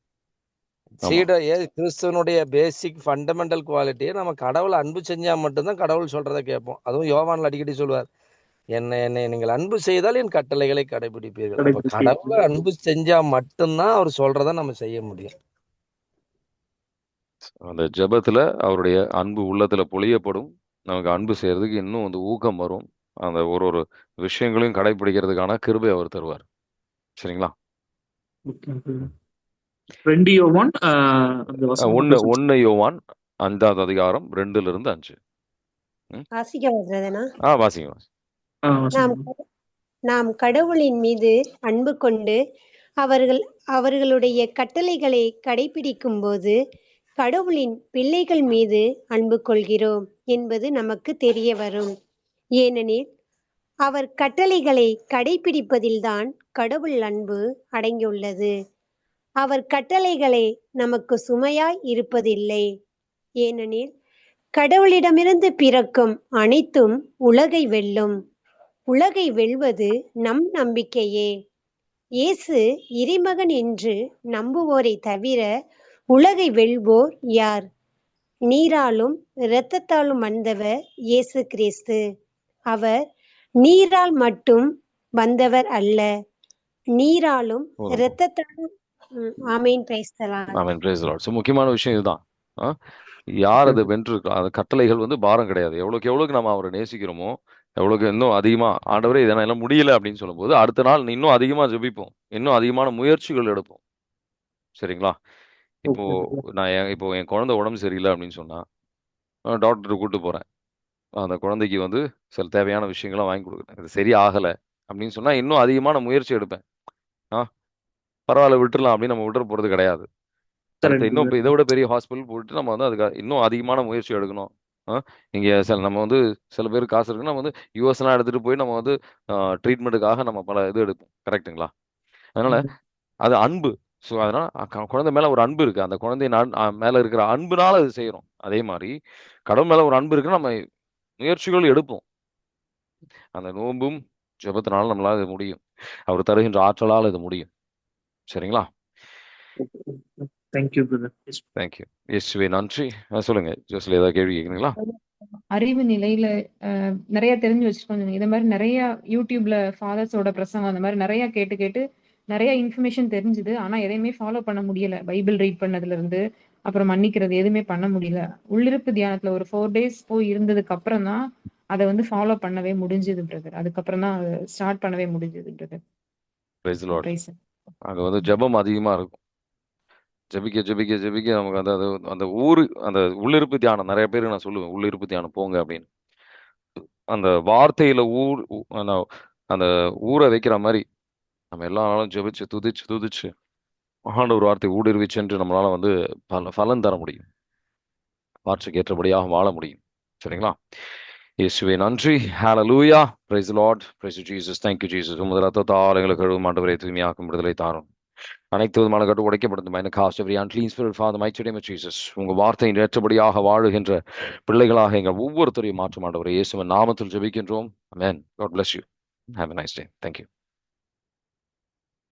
கிறிஸ்துவனுடைய பேசிக் ஃபண்டமெண்டல் குவாலிட்டியை நம்ம கடவுளை அன்பு செஞ்சா மட்டும்தான் கடவுள் சொல்றதை கேட்போம். அதுவும் யோவான்ல அடிக்கடி சொல்லுவார், என்னை நீங்கள் அன்பு செய்தால் என் கட்டளைகளை கடைபிடிப்பீர்கள். அப்ப கடவுளை அன்பு செஞ்சா மட்டும்தான் அவர் சொல்றதை நம்ம செய்ய முடியும். அந்த ஜெபத்துல அவருடைய அன்பு உள்ளத்துல பொழியப்படும். நமக்கு அன்பு செய்யறதுக்கு இன்னும் வந்து ஊக்கம் வரும். அந்த ஒரு விஷயங்களையும் கடைபிடிக்கிறதுக்கான கிருபை அவர் தருவார். சரிங்களா? 2 யோவான் 1 யோவான் 5வது அதிகாரம் 2 5. வாசிக்க வர்றதுனா வாசிங்க. நாம் கடவுளின் மீது அன்பு கொண்டு அவர்களுடைய கட்டளைகளை கடைபிடிக்கும் போது கடவுளின் பிள்ளைகள் மீது அன்பு கொள்கிறோம் என்பது நமக்கு தெரிய வரும். ஏனெனில் அவர் கட்டளைகளை கடைபிடிப்பதில்தான் கடவுள் அன்பு அடங்கியுள்ளது. அவர் கட்டளைகளை நமக்கு சுமையாய் இருப்பதில்லை. ஏனெனில் கடவுளிடமிருந்து பிறக்கும் அனைத்தும் உலகை வெல்லும். உலகை வெல்வது நம் நம்பிக்கையே. இயேசு இறைமகன் என்று நம்புவோரை தவிர உலகை வெல்வோர் யார்? நீராலும் இரத்தத்தாலும் வந்தவர் இயேசு கிறிஸ்து. அவர் நீரால் மட்டும் வந்தவர் அல்ல, நீராலும் இரத்தத்தாலும். ஆமென். Praise the Lord. ஆமென். Praise the Lord. சோ முக்கியமான விஷயம் இதுதான். யார் அதை வென்றிருக்கா? அந்த கட்டளைகள் வந்து பாரம் கிடையாது. எவ்வளவுக்கு நம்ம அவரை நேசிக்கிறோமோ, எவ்வளவுக்கு இன்னும் அதிகமா ஆண்டவரே இதை எல்லாம் முடியல அப்படின்னு சொல்லும்போது அடுத்த நாள் இன்னும் அதிகமா ஜெபிப்போம், இன்னும் அதிகமான முயற்சிகள் எடுப்போம். சரிங்களா? இப்போ இப்போ என் குழந்தை உடம்பு சரியில்லை அப்படின்னு சொன்னா டாக்டர் கூட்டு போறேன். அந்த குழந்தைக்கு வந்து சில தேவையான விஷயங்கள்லாம் வாங்கி கொடுக்குறேன். இது சரி ஆகலை அப்படின்னு சொன்னா இன்னும் அதிகமான முயற்சி எடுப்பேன். பரவாயில்ல விட்டுறலாம் அப்படின்னு நம்ம விட்டுற போறது கிடையாது. இன்னும் இதை விட பெரிய ஹாஸ்பிட்டல் போயிட்டு நம்ம வந்து அதுக்கு இன்னும் அதிகமான முயற்சி எடுக்கணும். இங்கே நம்ம வந்து சில பேர் காசு இருக்குன்னா நம்ம வந்து யூஎஸ்லாம் எடுத்துட்டு போய் நம்ம வந்து ட்ரீட்மெண்ட்டுக்காக நம்ம பல இது எடுப்போம். கரெக்டுங்களா? அதனால அது அன்பு. ஸோ அதனால குழந்தை மேல ஒரு அன்பு இருக்கு. அந்த குழந்தை மேல இருக்கிற அன்புனால அது செய்யறோம். அதே மாதிரி கடவுள் மேல ஒரு அன்பு இருக்குன்னா நம்ம முயற்சிகள் எடுப்போம். அந்த நோன்பும் ஜெபத்தினால நம்மளால இது முடியும். அவர் தருகின்ற ஆற்றலால் இது முடியும். சரிங்களா? Thank you brother. தேங்க்யூ. இயேசுவே நன்றி. சொல்லுங்க ஜோஸ்ல, ஏதாவது கேள்வி கேட்குறீங்களா? அறிவு நிலையில நிறைய தெரிஞ்சு வச்சுக்கோங்க. இதை மாதிரி நிறைய யூடியூப்ல ஃபாதர்ஸோட பிரசங்கம் அந்த மாதிரி நிறைய கேட்டு நிறைய இன்ஃபர்மேஷன் தெரிஞ்சுது. ஆனா எதையுமே ஃபாலோ பண்ண முடியல. பைபிள் ரீட் பண்ணதுல இருந்து அப்புறம் மன்னிக்கிறது எதுவுமே பண்ண முடியல. உள்ளிருப்பு தியானத்துல ஒரு 4 days போய் இருந்ததுக்கு அப்புறம் தான் அதை வந்து ஃபாலோ பண்ணவே முடிஞ்சது பிரதர். அதுக்கப்புறம் தான் ஸ்டார்ட் பண்ணவே முடிஞ்சது பிரதர். Price the Lord. அங்க வந்து ஜெபம் அதிகமா இருக்கும். ஜெபிக்க நமக்கு அந்த அந்த உள்ளிருப்பு தியானம் நிறைய பேருக்கு நான் சொல்லுவேன், உள்ளிருப்பு தியானம் போங்க அப்படின்னு. அந்த வார்த்தையில அந்த ஊற வைக்கிற மாதிரி நம்ம எல்லா நாளும் ஜெபிச்சு துதிச்சு ஆண்டவர் வார்த்தை ஊடுருவிச்சு என்று நம்மளால வந்து பலன் தர முடியும். வார்த்தைக்கு ஏற்றபடியாக வாழ முடியும். சரிங்களா? இயேசுவே நன்றி. ஹalleluya. praise the lord. praise Jesus. thank you Jesus. உமது இரத்தத்தால் எங்களுக்கு கழுவும் ஆண்டவரே, தூய்மையாக்கும் விடுதலை தாரும். அனைத்து விதமான கட்டு உடைக்கப்படும். Cast every unclean spirit father mighty name of Jesus. உங்க வார்த்தையின் ஏற்றபடியாக வாழுகின்ற பிள்ளைகளாக எங்கள் ஒவ்வொருத்தரையும் மாற்றும் ஆண்டவரே, இயேசுவின் நாமத்தில் ஜெபிக்கின்றோம். Amen. God bless you. Have a nice day. Thank you.